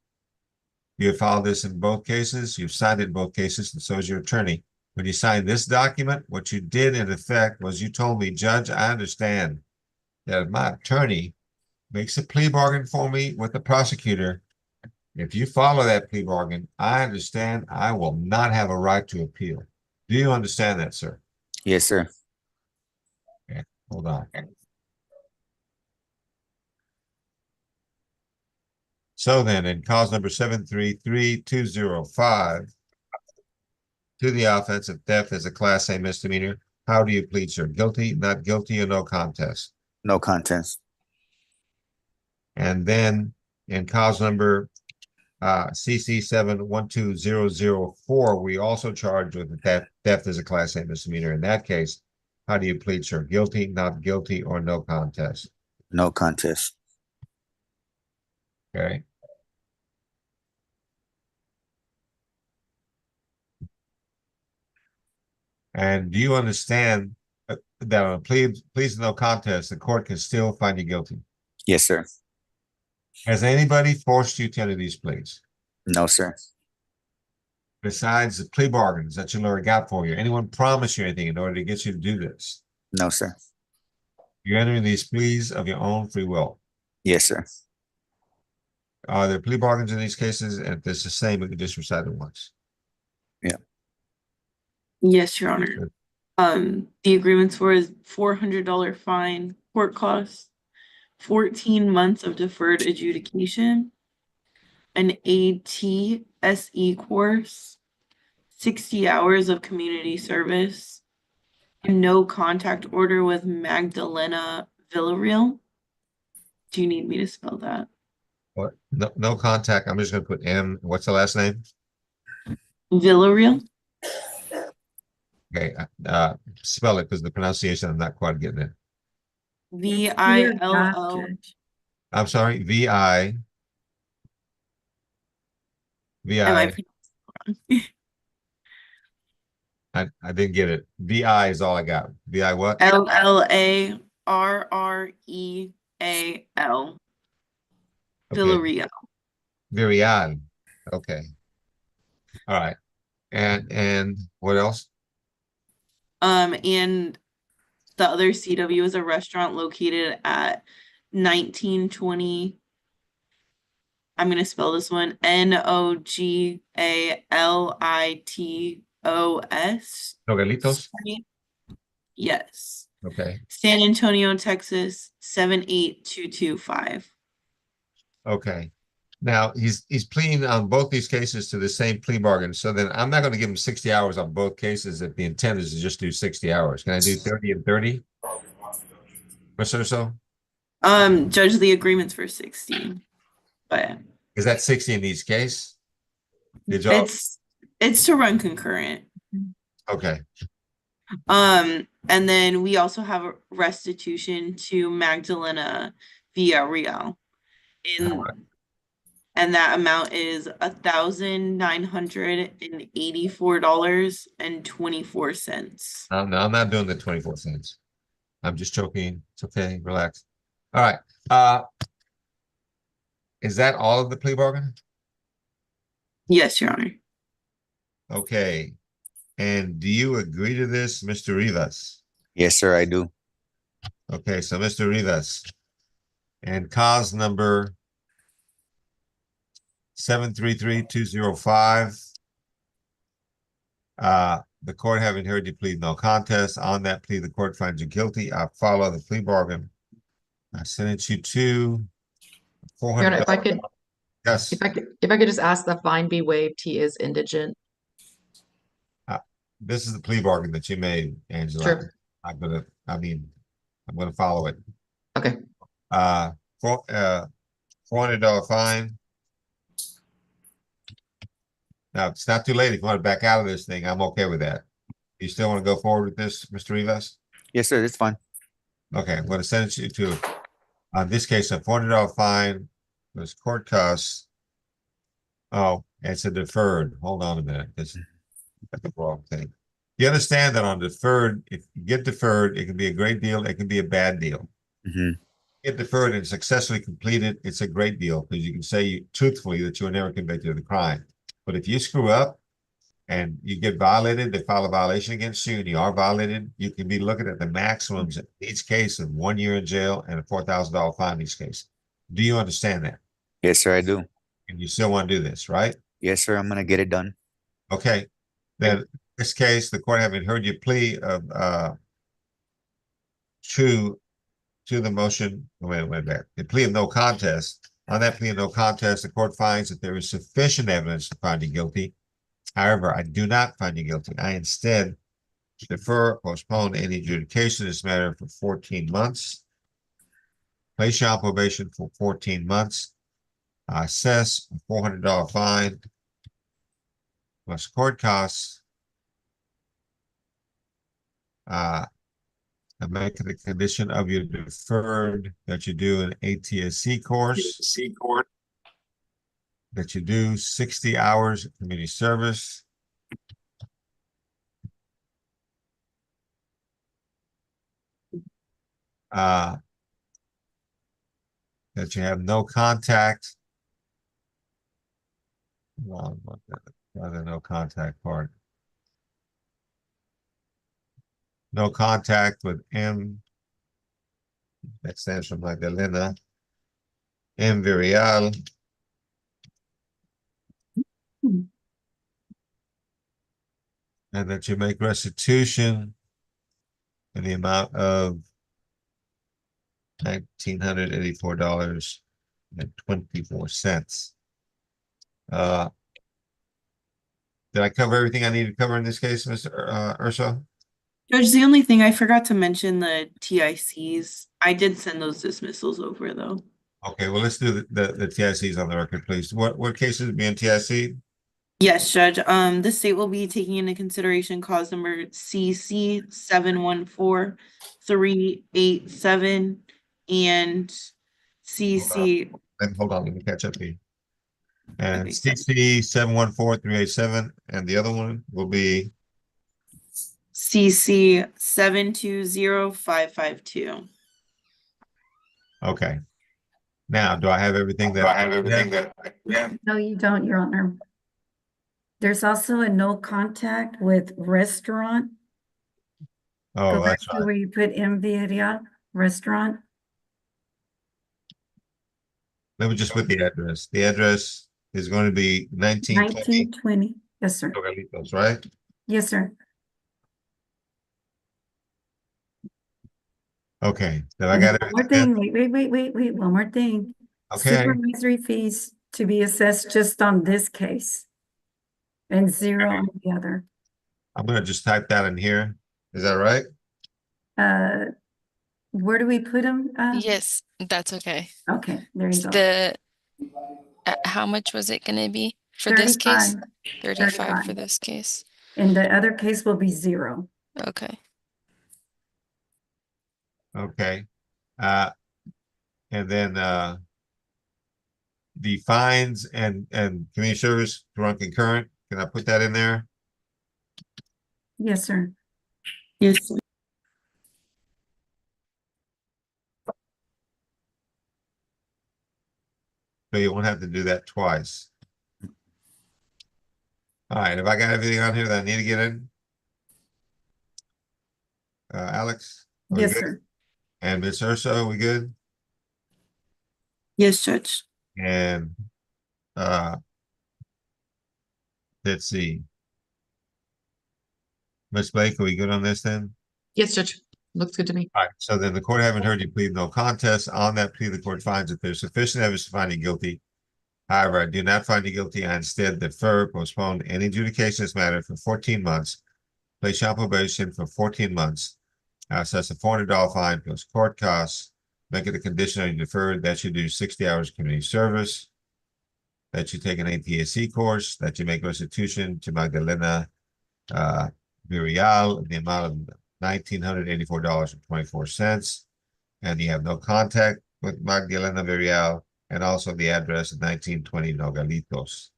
Speaker 1: You have filed this in both cases. You've signed it in both cases, and so is your attorney. When you signed this document, what you did in effect was you told me, Judge, I understand that if my attorney makes a plea bargain for me with the prosecutor, if you follow that plea bargain, I understand I will not have a right to appeal. Do you understand that, sir?
Speaker 18: Yes, sir.
Speaker 1: Okay, hold on. So then, in cause number 733205, to the offense of theft as a Class A misdemeanor, how do you plead, sir? Guilty, not guilty, or no contest?
Speaker 18: No contest.
Speaker 1: And then in cause number CC 7120004, we also charge with theft as a class A misdemeanor. In that case, how do you plead, sir? Guilty, not guilty, or no contest?
Speaker 18: No contest.
Speaker 1: Okay. And do you understand that on a pleas no contest, the court can still find you guilty?
Speaker 18: Yes, sir.
Speaker 1: Has anybody forced you to enter these pleas?
Speaker 18: No, sir.
Speaker 1: Besides the plea bargains that you already got for you, anyone promise you anything in order to get you to do this?
Speaker 18: No, sir.
Speaker 1: You're entering these pleas of your own free will.
Speaker 18: Yes, sir.
Speaker 1: Are there plea bargains in these cases? And if it's the same, we can just recite it once.
Speaker 18: Yeah.
Speaker 7: Yes, Your Honor. The agreements for is $400 fine, court costs, 14 months of deferred adjudication, an ATSE course, 60 hours of community service, and no contact order with Magdalena Villarreal. Do you need me to spell that?
Speaker 1: What? No contact. I'm just gonna put M. What's the last name?
Speaker 7: Villarreal.
Speaker 1: Okay, spell it because the pronunciation I'm not quite getting it.
Speaker 7: VILL.
Speaker 1: I'm sorry, VI.
Speaker 7: Am I
Speaker 1: I didn't get it. VI is all I got. VI what?
Speaker 7: LLARREAL. Villarreal.
Speaker 1: Villarreal. Okay. All right. And what else?
Speaker 7: And the other CW is a restaurant located at 1920. I'm gonna spell this one NOGALITOS.
Speaker 1: Nogalitos?
Speaker 7: Yes.
Speaker 1: Okay.
Speaker 7: San Antonio, Texas, 78225.
Speaker 1: Okay. Now he's pleading on both these cases to the same plea bargain. So then I'm not going to give him 60 hours on both cases if the intent is to just do 60 hours. Can I do 30 and 30? Mr. So?
Speaker 7: Judge, the agreement's for 60. But
Speaker 1: is that 60 in each case? Did y'all?
Speaker 7: It's to run concurrent.
Speaker 1: Okay.
Speaker 7: And then we also have a restitution to Magdalena Villarreal. And that amount is $1,984.24.
Speaker 1: No, I'm not doing the 24 cents. I'm just joking. It's okay. Relax. All right. Is that all of the plea bargain?
Speaker 7: Yes, Your Honor.
Speaker 1: Okay. And do you agree to this, Mr. Rivas?
Speaker 18: Yes, sir, I do.
Speaker 1: Okay, so Mr. Rivas, and cause number 733-205. The court having heard you plead no contest. On that plea, the court finds you guilty. I follow the plea bargain. I sentence you to $400.
Speaker 13: Your Honor, if I could,
Speaker 1: yes.
Speaker 13: If I could just ask the fine be waived, he is indigent.
Speaker 1: This is the plea bargain that you made, Angela.
Speaker 13: Sure.
Speaker 1: I'm gonna follow it.
Speaker 13: Okay.
Speaker 1: $400 fine. Now, it's not too late. If you want to back out of this thing, I'm okay with that. You still want to go forward with this, Mr. Rivas?
Speaker 18: Yes, sir, it's fine.
Speaker 1: Okay, I'm going to sentence you to, on this case, a $400 fine. There's court costs. Oh, it's a deferred. Hold on a minute. That's the wrong thing. You understand that on deferred, if you get deferred, it can be a great deal. It can be a bad deal.
Speaker 18: Mm-hmm.
Speaker 1: Get deferred and successfully completed, it's a great deal because you can say truthfully that you were never convicted of the crime. But if you screw up and you get violated, they file a violation against you and you are violated, you can be looking at the maximums in each case of 1 year in jail and a $4,000 fine in each case. Do you understand that?
Speaker 18: Yes, sir, I do.
Speaker 1: And you still want to do this, right?
Speaker 18: Yes, sir, I'm going to get it done.
Speaker 1: Okay. Then in this case, the court having heard your plea of to the motion, wait back. The plea of no contest. On that plea of no contest, the court finds that there is sufficient evidence to find you guilty. However, I do not find you guilty. I instead defer, postpone any adjudication of this matter for 14 months. Place you on probation for 14 months. assess a $400 fine plus court costs. And make it a condition of your deferred that you do an ATSC course. That you do 60 hours of community service. That you have no contact. Well, the no contact part. No contact with M. That stands for Magdalena M. Virial. And that you make restitution in the amount of $1,984.24. Did I cover everything I need to cover in this case, Mr. Urso?
Speaker 7: Judge, the only thing I forgot to mention the TICs. I did send those dismissals over though.
Speaker 1: Okay, well, let's do the TICs on the record, please. What cases being TIC?
Speaker 7: Yes, Judge. The state will be taking into consideration cause number CC 714-387 and CC.
Speaker 1: Hold on, let me catch up here. And CC 714-387, and the other one will be
Speaker 7: CC 720-552.
Speaker 1: okay. Now, do I have everything that
Speaker 10: No, you don't, Your Honor. There's also a no contact with restaurant.
Speaker 1: Oh,
Speaker 10: Go back
Speaker 1: that's
Speaker 10: to
Speaker 1: right.
Speaker 10: where you put M. Virial restaurant.
Speaker 1: Let me just put the address. The address is going to be 1920
Speaker 10: 1920. Yes, sir.
Speaker 1: Nogalitos, right?
Speaker 10: Yes, sir.
Speaker 1: Okay, then I
Speaker 10: And
Speaker 1: got
Speaker 10: one more
Speaker 1: everything.
Speaker 10: thing. Wait. One more thing.
Speaker 1: Okay.
Speaker 10: Supervisory fees to be assessed just on this case and zero on the other.
Speaker 1: I'm gonna just type that in here. Is that right?
Speaker 10: Where do we put them?
Speaker 19: Yes, that's okay.
Speaker 10: Okay, there you go.
Speaker 19: The how much was it gonna be for this case? 35 for this case.
Speaker 10: And the other case will be zero.
Speaker 19: Okay.
Speaker 1: Okay. And then the fines and community service to run concurrent, can I put that in there?
Speaker 10: Yes, sir.
Speaker 7: Yes, sir.
Speaker 1: So you won't have to do that twice. All right, have I got everything on here that I need to get in? Alex? Are we
Speaker 10: Yes,
Speaker 1: good?
Speaker 10: sir.
Speaker 1: And Ms. Urso, we good?
Speaker 7: Yes, Judge.
Speaker 1: And let's see. Ms. Blake, are we good on this then?
Speaker 13: Yes, Judge. Looks good to me.
Speaker 1: All right, so then the court having heard you plead no contest, on that plea, the court finds that there's sufficient evidence to find you guilty. However, I do not find you guilty. I instead defer, postpone any adjudication of this matter for 14 months, place you on probation for 14 months, assess a $400 fine plus court costs, make it a condition on you deferred that you do 60 hours of community service, that you take an ATSC course, that you make restitution to Magdalena Virial in the amount of $1,984.24, and you have no contact with Magdalena Virial, and also the address of 1920 Nogalitos.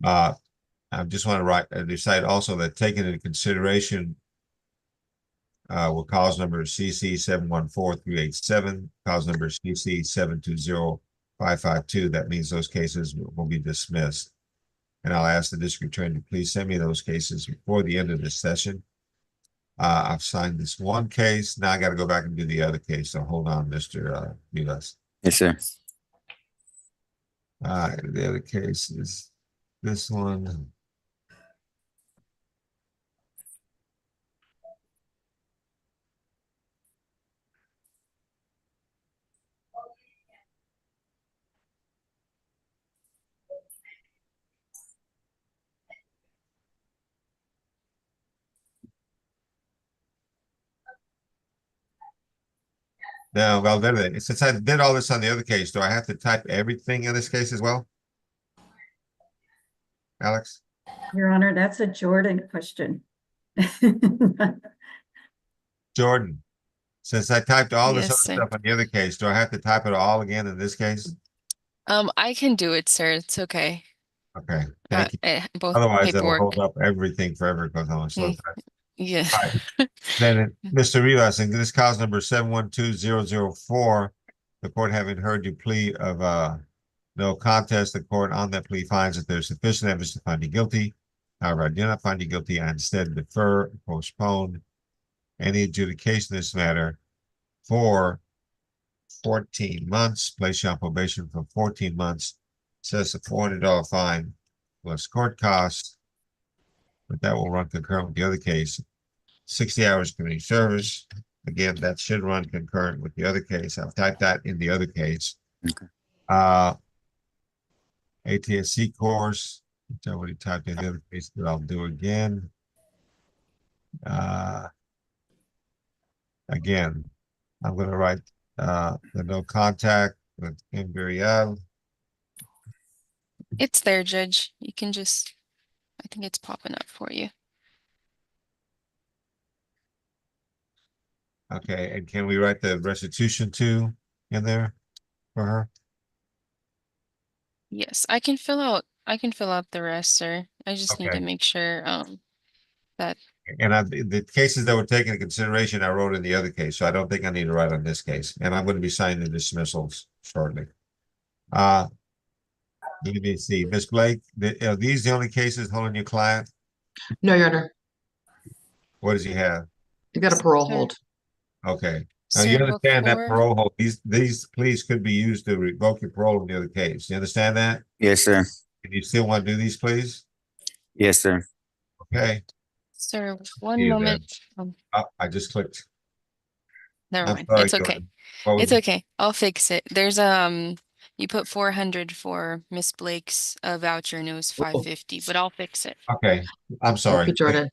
Speaker 1: I just want to decide also that taking into consideration with cause number CC 714-387, cause number CC 720-552, that means those cases will be dismissed. And I'll ask the district attorney to please send me those cases before the end of this session. I've signed this one case. Now I got to go back and do the other case. So hold on, Mr. Vilas.
Speaker 18: Yes, sir.
Speaker 1: The other case is this one. Now, Valverde, since I did all this on the other case, do I have to type everything in this case as well? Alex?
Speaker 10: Your Honor, that's a Jordan question.
Speaker 1: Jordan, since I typed all this
Speaker 19: Yes,
Speaker 1: other
Speaker 19: sir.
Speaker 1: stuff on the other case, do I have to type it all again in this case?
Speaker 19: I can do it, sir. It's okay.
Speaker 1: Okay, thank you.
Speaker 19: Both
Speaker 1: Otherwise, that'll
Speaker 19: paperwork.
Speaker 1: hold up everything forever because I'm a slow
Speaker 19: Mm.
Speaker 1: type.
Speaker 19: Yeah.
Speaker 1: Right. Then, Mr. Rivas, in this cause number 712004, the court having heard your plea of no contest, the court on that plea finds that there's sufficient evidence to find you guilty. However, I do not find you guilty. I instead defer, postpone any adjudication of this matter for 14 months, place you on probation for 14 months, says a $400 fine plus court costs, but that will run concurrent with the other case. 60 hours community service. Again, that should run concurrent with the other case. I've typed that in the other case.
Speaker 18: Okay.
Speaker 1: ATSC course, which I already typed in the other case, but I'll do again. Again, I'm going to write the no contact with Imperial.
Speaker 19: It's there, Judge. You can just, I think it's popping up for you.
Speaker 1: Okay, and can we write the restitution too in there for her?
Speaker 19: Yes, I can fill out the rest, sir. I just need to
Speaker 1: Okay.
Speaker 19: make sure that
Speaker 1: And the cases that were taken into consideration, I wrote in the other case, so I don't think I need to write on this case. And I'm going to be signing the dismissals shortly. Let me see, Ms. Blake, are these the only cases holding your client?
Speaker 13: No, Your Honor.
Speaker 1: What does he have?
Speaker 13: You got a parole
Speaker 19: Sir.
Speaker 13: hold.
Speaker 1: Okay. Now you
Speaker 19: Sir,
Speaker 1: understand that
Speaker 19: before-
Speaker 1: parole hold, these pleas could be used to revoke your parole in the other case. You understand that?
Speaker 18: Yes, sir.
Speaker 1: And you still want to do these pleas?
Speaker 18: Yes, sir.
Speaker 1: Okay.
Speaker 19: Sir, one
Speaker 1: See you
Speaker 19: moment.
Speaker 1: Oh, I just clicked.
Speaker 19: Never
Speaker 1: I'm
Speaker 19: mind.
Speaker 1: sorry,
Speaker 19: It's okay.
Speaker 1: Jordan. What was
Speaker 19: It's
Speaker 1: it?
Speaker 19: okay. I'll fix it. There's you put 400 for Miss Blake's voucher and it was 550, but I'll fix it.
Speaker 1: Okay, I'm sorry.
Speaker 13: Thank you, Jordan.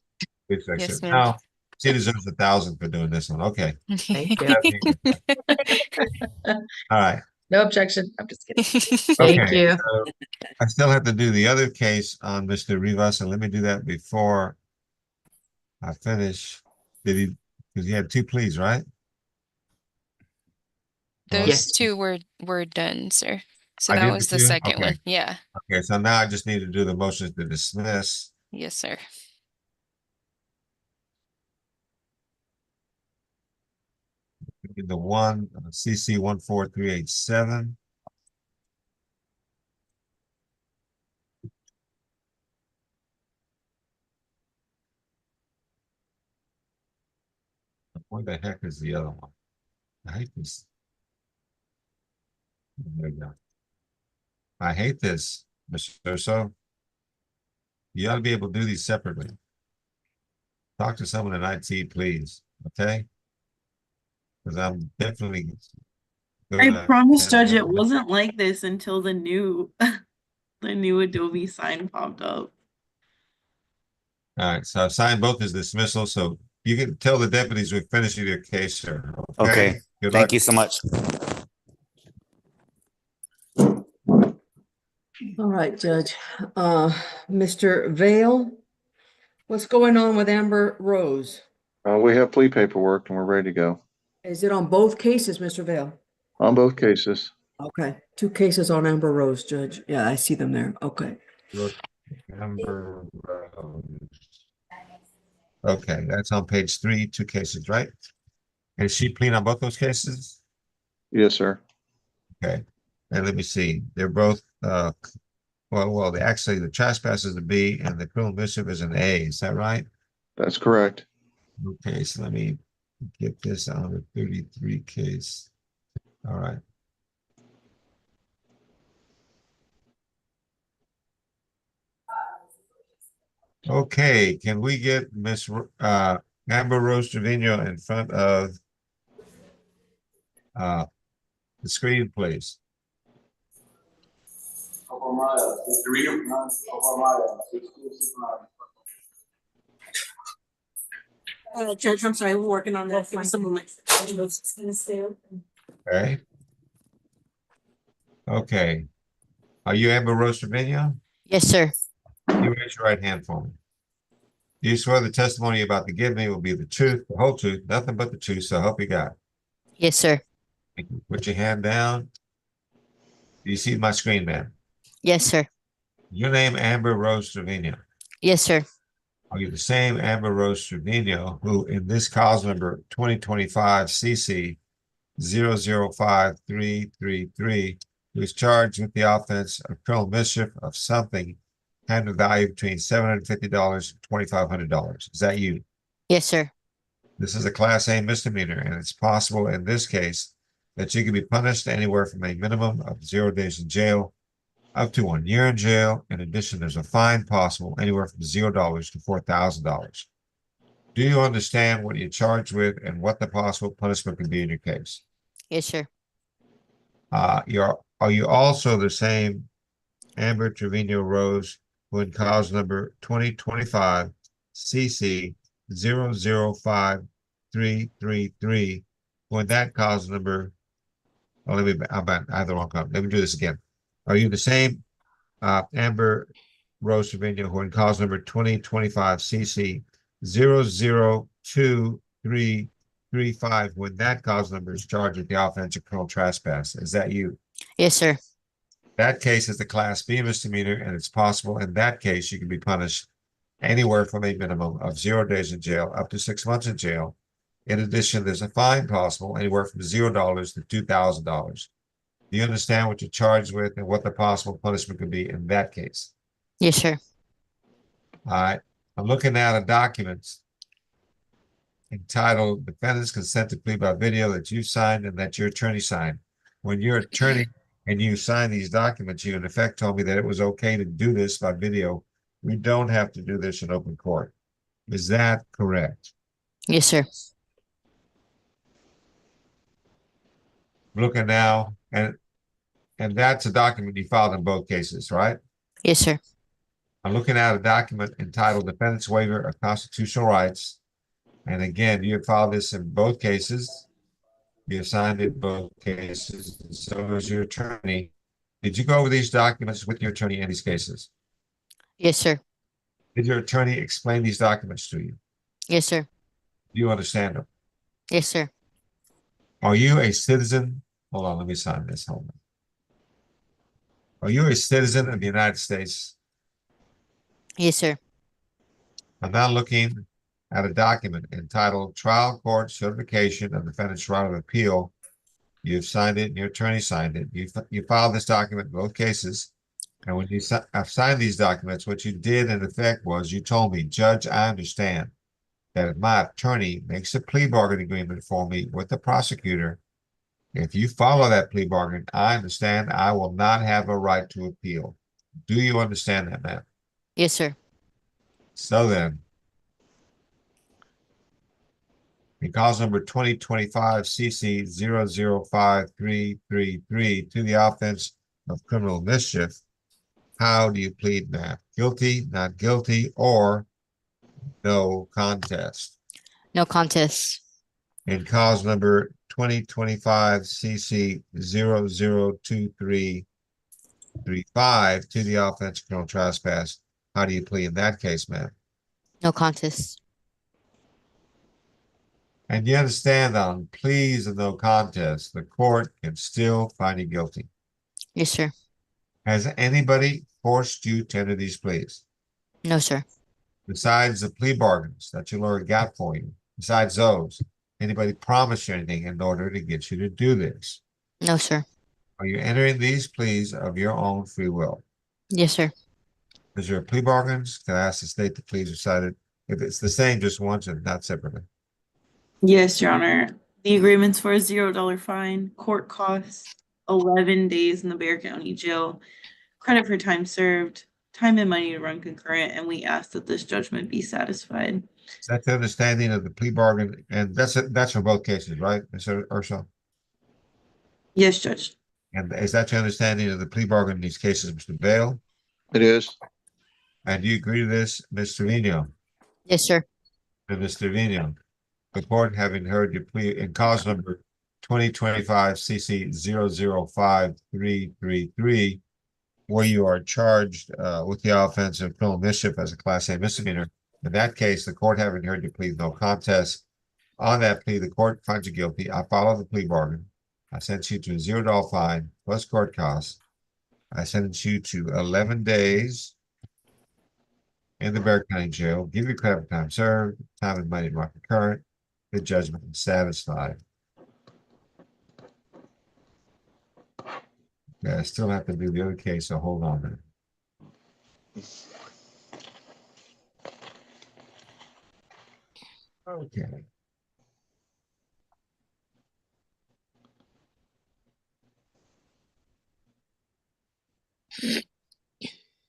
Speaker 1: Please fix
Speaker 19: Yes,
Speaker 1: it.
Speaker 19: ma'am.
Speaker 1: No, she deserves 1,000 for doing this one. Okay.
Speaker 13: Thank you.
Speaker 1: All right.
Speaker 13: No objection. I'm just kidding. Thank
Speaker 1: Okay,
Speaker 13: you.
Speaker 1: so I still have to do the other case on Mr. Rivas, and let me do that before I finish. Because he had 2 pleas, right?
Speaker 19: Those
Speaker 13: Yes.
Speaker 19: two were done, sir. So
Speaker 1: I
Speaker 19: that
Speaker 1: did
Speaker 19: was
Speaker 1: the
Speaker 19: the
Speaker 1: two?
Speaker 19: second
Speaker 1: Okay.
Speaker 19: one. Yeah.
Speaker 1: Okay, so now I just need to do the motions to dismiss.
Speaker 19: Yes, sir.
Speaker 1: The one, CC 14387. Where the heck is the other one? I hate this. There we go. I hate this, Mr. So. You ought to be able to do these separately. Talk to someone in IT, please, okay? Because I'm definitely.
Speaker 7: I promise, Judge, it wasn't like this until the new the new Adobe sign popped up.
Speaker 1: All right, so I've signed both his dismissal, so you can tell the deputies we're finishing your case, sir.
Speaker 18: Okay.
Speaker 1: Good
Speaker 18: Thank
Speaker 1: luck.
Speaker 18: you so much.
Speaker 4: All right, Judge. Mr. Vale, what's going on with Amber Rose?
Speaker 9: We have plea paperwork and we're ready to go
Speaker 4: Is it on both cases, Mr. Vale?
Speaker 9: on both cases.
Speaker 4: Okay, 2 cases on Amber Rose, Judge. Yeah, I see them there. Okay.
Speaker 1: Amber Rose. Okay, that's on page 3, 2 cases, right? Is she pleading on both those cases?
Speaker 9: Yes, sir.
Speaker 1: Okay, and let me see. They're both well, actually the trespass is a B and the criminal mischief is an A. Is that right?
Speaker 9: That's correct.
Speaker 1: Okay, so let me get this on the 33 case. All right. Okay, can we get Miss Amber Rose Trevino in front of the screen, please?
Speaker 8: Judge, I'm sorry, we're working on that for some of my. Gonna stay open.
Speaker 1: Okay. Okay. Are you Amber Rose Trevino?
Speaker 2: Yes, sir.
Speaker 1: You raise your right hand for me. Do you swear the testimony you're about to give me will be the truth, the whole truth, nothing but the truth, so help you God?
Speaker 2: Yes, sir.
Speaker 1: Thank you. Put your hand down. Do you see my screen, ma'am?
Speaker 2: Yes, sir.
Speaker 1: Your name, Amber Rose Trevino.
Speaker 2: Yes, sir.
Speaker 1: Are you the same Amber Rose Trevino who in this cause number 2025 CC 005333 who is charged with the offense of criminal mischief of something having a value between $750 and $2,500? Is that you?
Speaker 2: Yes, sir.
Speaker 1: This is a Class A misdemeanor, and it's possible in this case that you can be punished anywhere from a minimum of 0 days in jail up to 1 year in jail. In addition, there's a fine possible anywhere from $0 to $4,000. Do you understand what you're charged with and what the possible punishment could be in your case?
Speaker 2: Yes, sir.
Speaker 1: Are you also the same Amber Trevino Rose who in cause number 2025 CC 005333 who in that cause number, oh, I have the wrong code. Let me do this again. Are you the same Amber Rose Trevino who in cause number 2025 CC 0023335 when that cause number is charged with the offense of criminal trespass? Is that you?
Speaker 2: Yes, sir.
Speaker 1: That case is the Class B misdemeanor, and it's possible in that case you can be punished anywhere from a minimum of 0 days in jail up to 6 months in jail. In addition, there's a fine possible anywhere from $0 to $2,000. Do you understand what you're charged with and what the possible punishment could be in that case?
Speaker 2: Yes, sir.
Speaker 1: All right. I'm looking at a document entitled Defendant's Consent to Plea by Video that you signed and that your attorney signed. When your attorney and you signed these documents, you in effect told me that it was okay to do this by video. We don't have to do this in open court. Is that correct?
Speaker 2: Yes, sir.
Speaker 1: Looking now, and that's a document you filed in both cases, right?
Speaker 2: Yes, sir.
Speaker 1: I'm looking at a document entitled Defendant's Waiver of Constitutional Rights. And again, you have filed this in both cases. You have signed it in both cases, and so is your attorney. Did you go over these documents with your attorney in these cases?
Speaker 2: Yes, sir.
Speaker 1: Did your attorney explain these documents to you?
Speaker 2: Yes, sir.
Speaker 1: Do you understand them?
Speaker 2: Yes, sir.
Speaker 1: Are you a citizen? Hold on, let me sign this. Hold on. Are you a citizen of the United States?
Speaker 2: Yes, sir.
Speaker 1: I'm now looking at a document entitled Trial Court Certification of Defendant's Right of Appeal. You've signed it and your attorney signed it. You filed this document in both cases. And when you have signed these documents, what you did in effect was you told me, Judge, I understand that if my attorney makes a plea bargain agreement for me with the prosecutor, if you follow that plea bargain, I understand I will not have a right to appeal. Do you understand that, ma'am?
Speaker 2: Yes, sir.
Speaker 1: So then, in cause number 2025 CC 005333 to the offense of criminal mischief, how do you plead, ma'am? Guilty, not guilty, or no contest?
Speaker 2: No contest.
Speaker 1: In cause number 2025 CC 002335 to the offense of criminal trespass, how do you plead in that case, ma'am?
Speaker 2: No contest.
Speaker 1: And you understand that on pleas of no contest, the court can still find you guilty.
Speaker 2: Yes, sir.
Speaker 1: Has anybody forced you to enter these pleas?
Speaker 2: No, sir.
Speaker 1: Besides the plea bargains that your lawyer got for you, besides those, anybody promised you anything in order to get you to do this?
Speaker 2: No, sir.
Speaker 1: Are you entering these pleas of your own free will?
Speaker 2: Yes, sir.
Speaker 1: Is there plea bargains? Can I ask the state the pleas are cited? If it's the same, just once and not separately.
Speaker 7: Yes, Your Honor. The agreement's for a $0 fine, court costs, 11 days in the Bexar County Jail, credit for time served, time and money to run concurrent, and we ask that this judgment be satisfied.
Speaker 1: Is that the understanding of the plea bargain? And that's for both cases, right, Mr. Urso?
Speaker 7: Yes, Judge.
Speaker 1: And is that your understanding of the plea bargain in these cases, Mr. Bale?
Speaker 9: It is.
Speaker 1: And do you agree to this, Ms. Trevino?
Speaker 2: Yes, sir.
Speaker 1: And Ms. Trevino, the court having heard your plea in cause number 2025 CC 005333, where you are charged with the offense of criminal mischief as a Class A misdemeanor. In that case, the court having heard you plead no contest. On that plea, the court finds you guilty. I follow the plea bargain. I sentence you to a $0 fine plus court costs. I sentence you to 11 days in the Bexar County Jail. Give you credit for time served, time and money market current. The judgment is satisfied. Yeah, I still have to do the other case, so hold on a minute. Okay.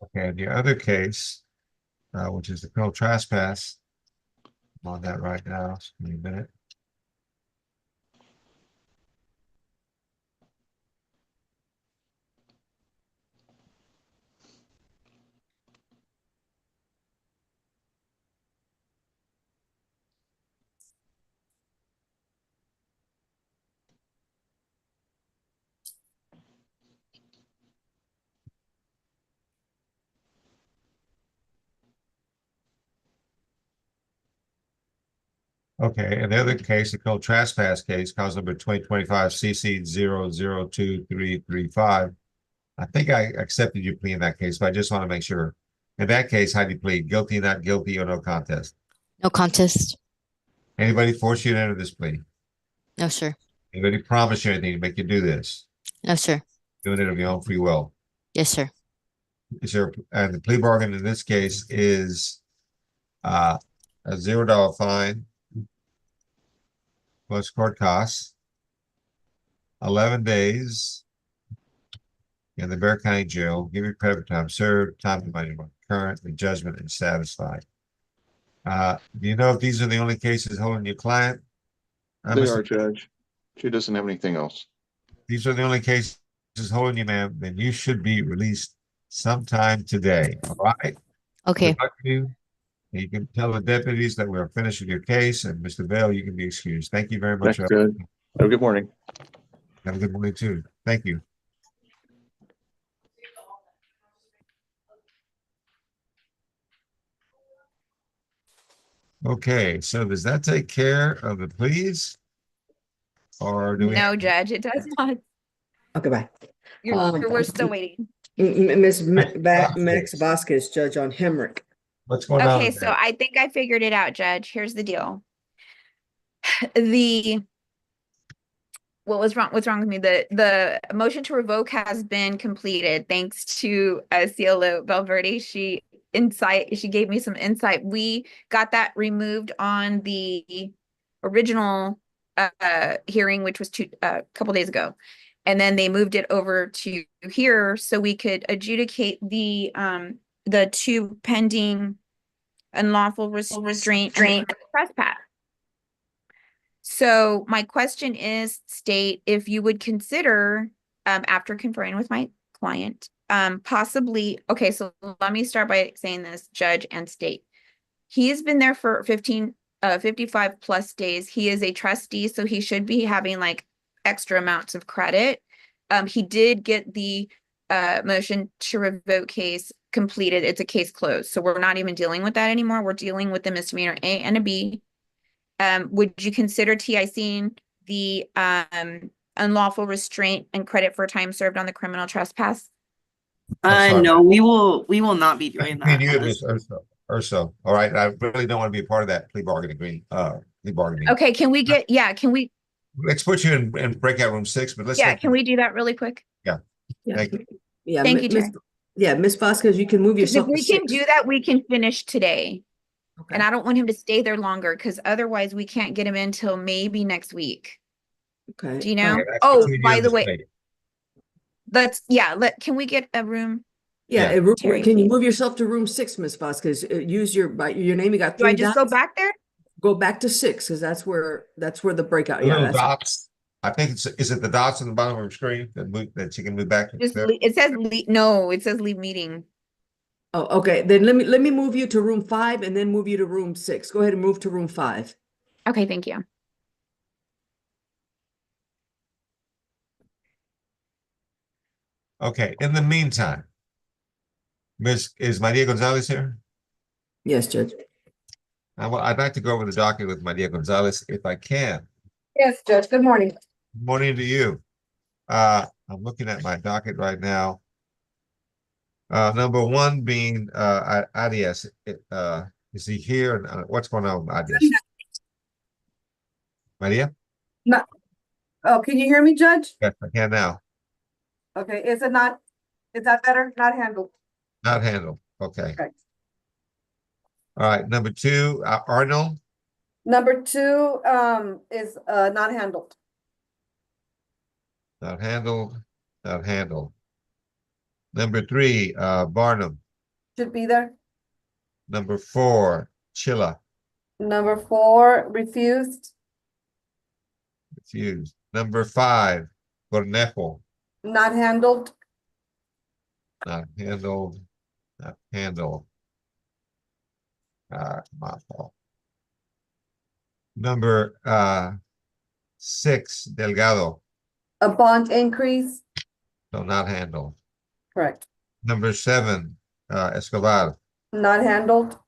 Speaker 1: Okay, the other case, which is the criminal trespass. I'm on that right now. Just give me a minute. Okay, and the other case, the criminal trespass case, cause number 2025 CC 002335. I think I accepted your plea in that case, but I just want to make sure. In that case, how do you plead? Guilty, not guilty, or no contest?
Speaker 2: No contest.
Speaker 1: Anybody force you to enter this plea?
Speaker 2: No, sir.
Speaker 1: Anybody promise you anything to make you do this?
Speaker 2: No, sir.
Speaker 1: Doing it of your own free will?
Speaker 2: Yes, sir.
Speaker 1: Is there, and the plea bargain in this case is a $0 fine plus court costs, 11 days in the Bexar County Jail, give you credit for time served, time and money current, the judgment is satisfied. Do you know if these are the only cases holding your client?
Speaker 9: They are, Judge. She doesn't have anything else.
Speaker 1: These are the only cases holding you, ma'am. Then you should be released sometime today. All right.
Speaker 2: Okay.
Speaker 1: Good luck to you. You can tell the deputies that we're finished with your case, and Mr. Bell, you can be excused. Thank you very much.
Speaker 9: Thanks, Judge. Have a good morning.
Speaker 1: Have a good morning too. Thank you. Okay, so does that take care of the pleas? Or do we?
Speaker 15: No, Judge, it does not.
Speaker 4: Okay, bye.
Speaker 15: We're still waiting.
Speaker 4: Ms. Max Vasquez, Judge on Hemrick.
Speaker 1: What's going on?
Speaker 15: Okay, so I think I figured it out, Judge. Here's the deal. What's wrong with me? The motion to revoke has been completed thanks to Cielo Valverde. She gave me some insight. We got that removed on the original hearing, which was a couple days ago. And then they moved it over to here so we could adjudicate the two pending unlawful restraint and trespass. So my question is, state if you would consider, after conferring with my client, possibly, okay, so let me start by saying this, Judge and state. He has been there for 55 plus days. He is a trustee, so he should be having like extra amounts of credit. He did get the motion to revoke case completed. It's a case closed. So we're not even dealing with that anymore. We're dealing with the misdemeanor A and a B. Would you consider TICing the unlawful restraint and credit for time served on the criminal trespass?
Speaker 7: No, we will not be doing that.
Speaker 1: You and Ms. Urso. All right. I really don't want to be a part of that plea bargaining agreement.
Speaker 15: Okay, can we get,
Speaker 1: Let's put you in breakout room 6, but let's.
Speaker 15: Can we do that really quick?
Speaker 1: Yeah. Thank you.
Speaker 4: Yeah,
Speaker 15: Thank you, Chair.
Speaker 4: Yeah, Ms. Vasquez, you can move yourself.
Speaker 15: If we can do that, we can finish today.
Speaker 4: Okay.
Speaker 15: And I don't want him to stay there longer because otherwise we can't get him in till maybe next week.
Speaker 4: Okay.
Speaker 15: Do you know?
Speaker 1: Okay,
Speaker 15: Oh, by the way, can we get a room?
Speaker 4: Yeah,
Speaker 15: Terry,
Speaker 4: can you
Speaker 15: please.
Speaker 4: move yourself to room 6, Ms. Vasquez? Use your name. You got
Speaker 15: Do
Speaker 4: 3
Speaker 15: I just
Speaker 4: dots.
Speaker 15: go back there?
Speaker 4: Go back to 6 because that's where the breakout.
Speaker 1: The
Speaker 4: Yeah,
Speaker 1: little
Speaker 4: that's
Speaker 1: dots. I think is it the dots on the bottom of your screen that you can move back?
Speaker 15: Just it says it says leave meeting.
Speaker 4: Oh, okay. Then let me move you to room 5 and then move you to room 6. Go ahead and move to room 5.
Speaker 15: Okay, thank you.
Speaker 1: Okay, in the meantime, is Maria Gonzalez here?
Speaker 4: Yes, Judge.
Speaker 1: I'd like to go over the docket with Maria Gonzalez if I can.
Speaker 20: Yes, Judge. Good morning.
Speaker 1: Good morning to you. I'm looking at my docket right now. Number one being Arias. Is he here? What's going on with Arias? Maria?
Speaker 20: No. Oh, can you hear me, Judge?
Speaker 1: Yes, I can now.
Speaker 20: Okay, is that better? Not handled.
Speaker 1: Not handled. Okay.
Speaker 20: Correct.
Speaker 1: All right. Number two, Arnold.
Speaker 20: Number two, is, not handled.
Speaker 1: Not handled. Not handled. Number three, Barnum.
Speaker 20: Should be there.
Speaker 1: Number four, Chilla.
Speaker 20: Number four, refused.
Speaker 1: Refused. Number five, Cornejo.
Speaker 20: Not handled.
Speaker 1: Not handled. Not handled. My fault. Number six, Delgado.
Speaker 20: A bond increase.
Speaker 1: So not handled.
Speaker 20: Correct.
Speaker 1: Number seven, Escobar.
Speaker 20: Not handled.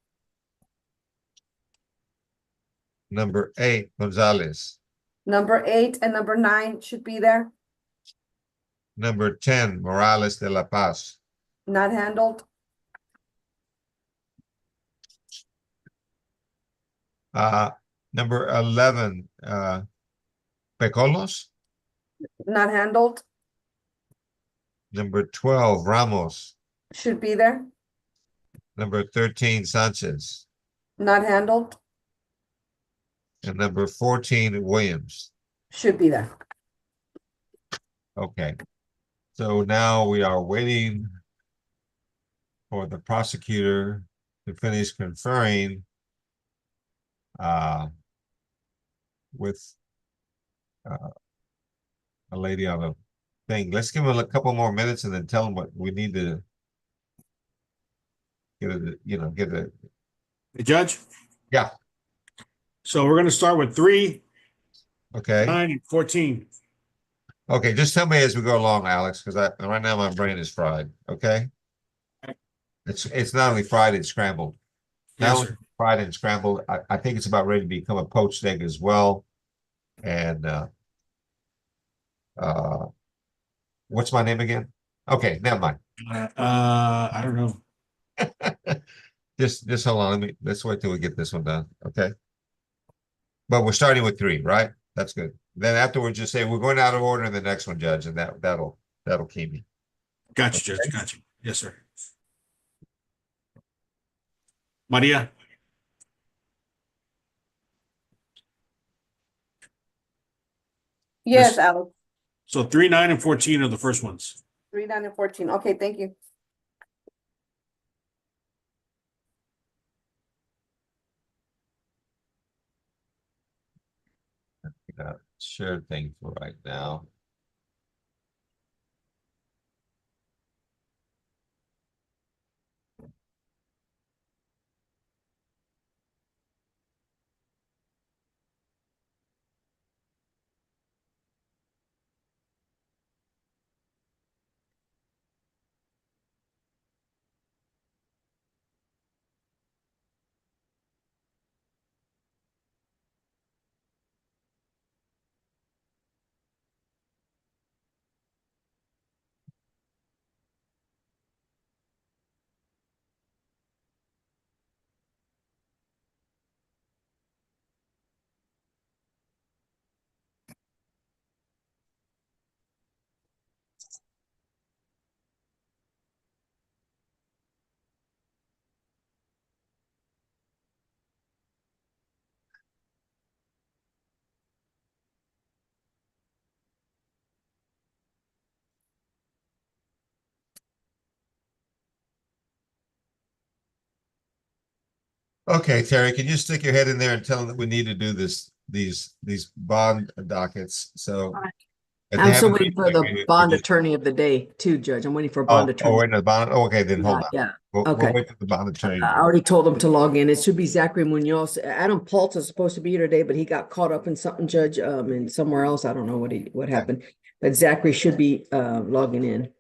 Speaker 1: Number eight, Gonzalez.
Speaker 20: Number 8 and number 9 should be there.
Speaker 1: Number 10, Morales de la Paz.
Speaker 20: Not handled.
Speaker 1: Number 11, Pecolos.
Speaker 20: Not handled.
Speaker 1: Number 12, Ramos.
Speaker 20: Should be there.
Speaker 1: Number 13, Sanchez.
Speaker 20: Not handled.
Speaker 1: And number 14, Williams.
Speaker 20: Should be there.
Speaker 1: Okay. So now we are waiting for the prosecutor to finish conferring with a lady on a thing. Let's give him a couple more minutes and then tell him what we need to get it,
Speaker 12: Hey, Judge?
Speaker 1: Yeah.
Speaker 12: So we're gonna start with 3,
Speaker 1: Okay.
Speaker 12: 9, and 14.
Speaker 1: Okay, just tell me as we go along, Alex, because right now my brain is fried. Okay. It's not only fried, it's scrambled.
Speaker 12: Yes,
Speaker 1: Now
Speaker 12: sir.
Speaker 1: fried and scrambled. I think it's about ready to become a poached egg as well. And what's my name again? Okay, never mind.
Speaker 12: I don't know.
Speaker 1: Just hold on. Let's wait till we get this one done. Okay. But we're starting with 3, right? That's good. Then afterwards, just say we're going out of order in the next one, Judge, and that'll keep me.
Speaker 12: Gotcha, Judge. Gotcha. Yes, sir. Maria?
Speaker 20: Yes, Alex.
Speaker 12: So 3, 9, and 14 are the first ones.
Speaker 20: 3, 9, and 14. Okay, thank you.
Speaker 1: Share thing for right now. Okay, Terry, can you stick your head in there and tell them that we need to do these bond dockets? So if they
Speaker 4: I'm still
Speaker 1: haven't
Speaker 4: waiting for
Speaker 1: been-
Speaker 4: the bond attorney of the day too, Judge. I'm waiting for a bond attorney.
Speaker 1: wait, no, bond. Oh, okay, then hold on.
Speaker 4: Yeah.
Speaker 1: We'll
Speaker 4: Okay.
Speaker 1: wait for the bond attorney.
Speaker 4: I already told them to log in. It should be Zachary Munoz. Adam Paltz is supposed to be here today, but he got caught up in something, Judge, and somewhere else. I don't know what happened. But Zachary should be logging in.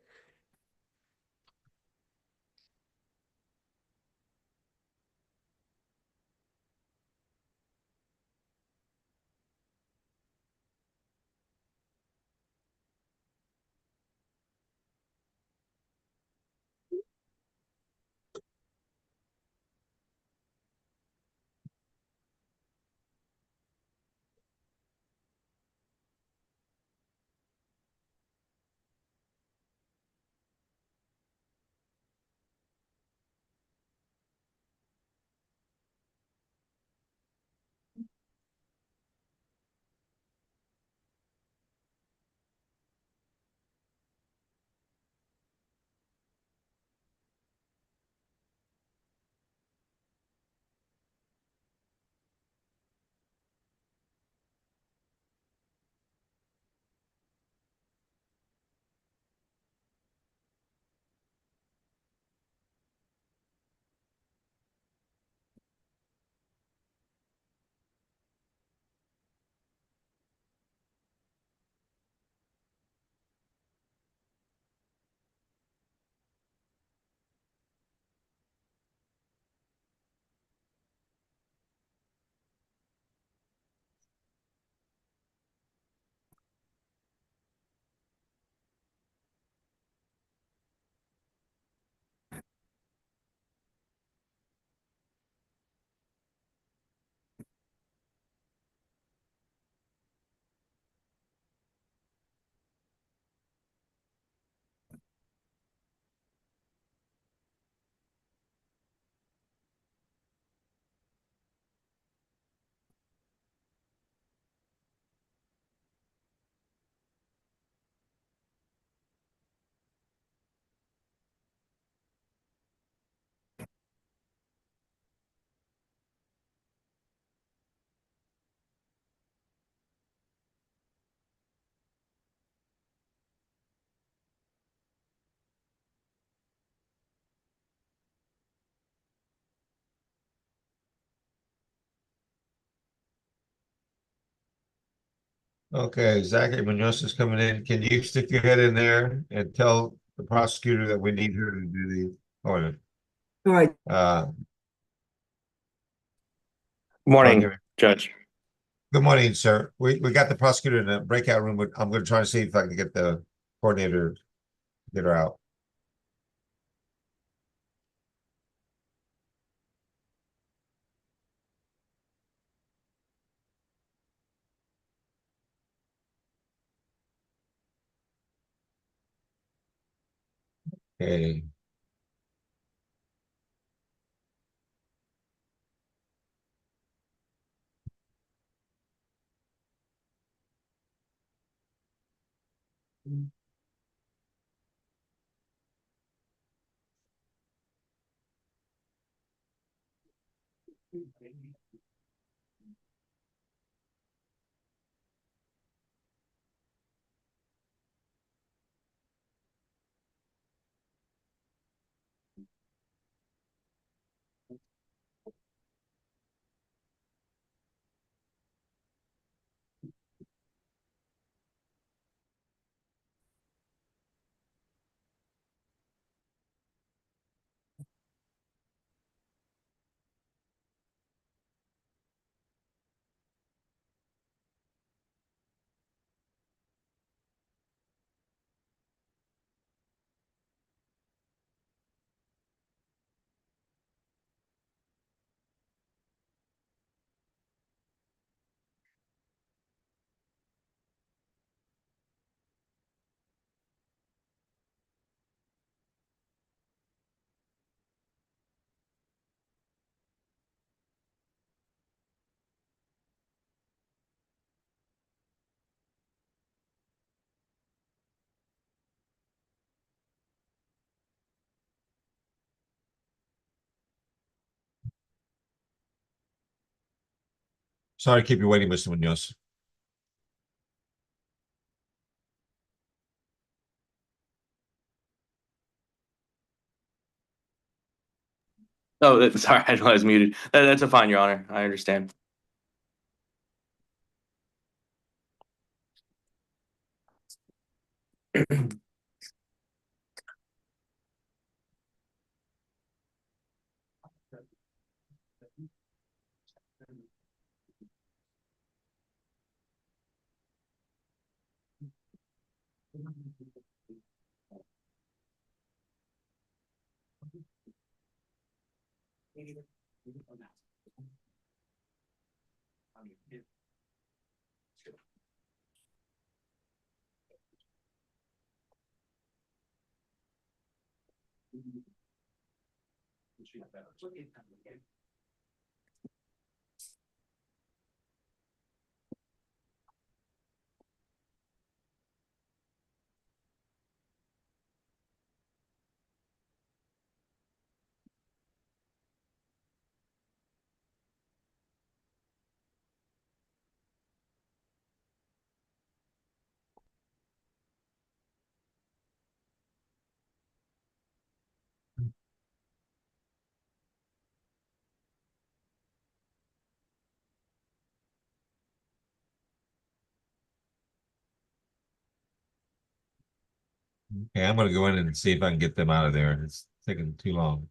Speaker 1: Okay, Zachary Munoz is coming in. Can you stick your head in there and tell the prosecutor that we need her to do the order?
Speaker 4: All right.
Speaker 1: Morning,
Speaker 21: Judge.
Speaker 1: Good morning, sir. We got the prosecutor in the breakout room. I'm gonna try to see if I can get the coordinator, to get her out. Okay. Sorry to keep you waiting, Mr. Munoz.
Speaker 21: Oh, sorry, I know I was muted. That's a fine, Your Honor. I understand.
Speaker 1: Okay, I'm gonna go in and see if I can get them out of there. It's taking too long.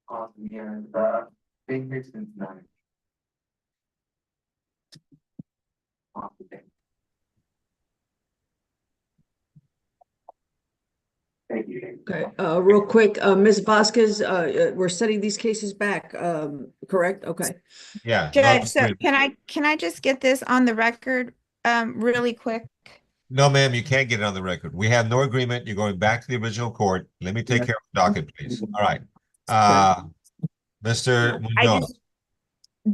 Speaker 21: Awesome, yeah, been here since 9. Awesome, thank you.
Speaker 4: Okay, real quick, Ms. Vasquez, we're setting these cases back, correct? Okay.
Speaker 1: Yeah.
Speaker 15: Judge, so can I just get this on the record, really quick?
Speaker 1: No, ma'am, you can't get it on the record. We have no agreement. You're going back to the original court. Let me take care of the docket, please. All right. Mr. Munoz.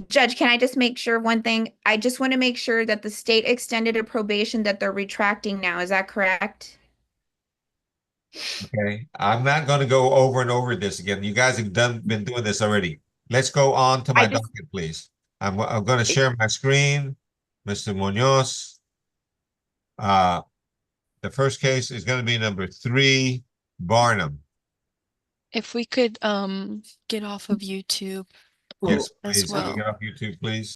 Speaker 15: Judge, can I just make sure one thing? I just want to make sure that the state extended a probation that they're retracting now. Is that correct?
Speaker 1: Okay, I'm not going to go over and over this again. You guys have been doing this already. Let's go on to my docket, please. I'm going to share my screen, Mr. Munoz. The first case is going to be number 3, Barnum.
Speaker 19: If we could get off of YouTube
Speaker 1: Yes,
Speaker 19: as
Speaker 1: please. Can we
Speaker 19: well.
Speaker 1: get off YouTube, please?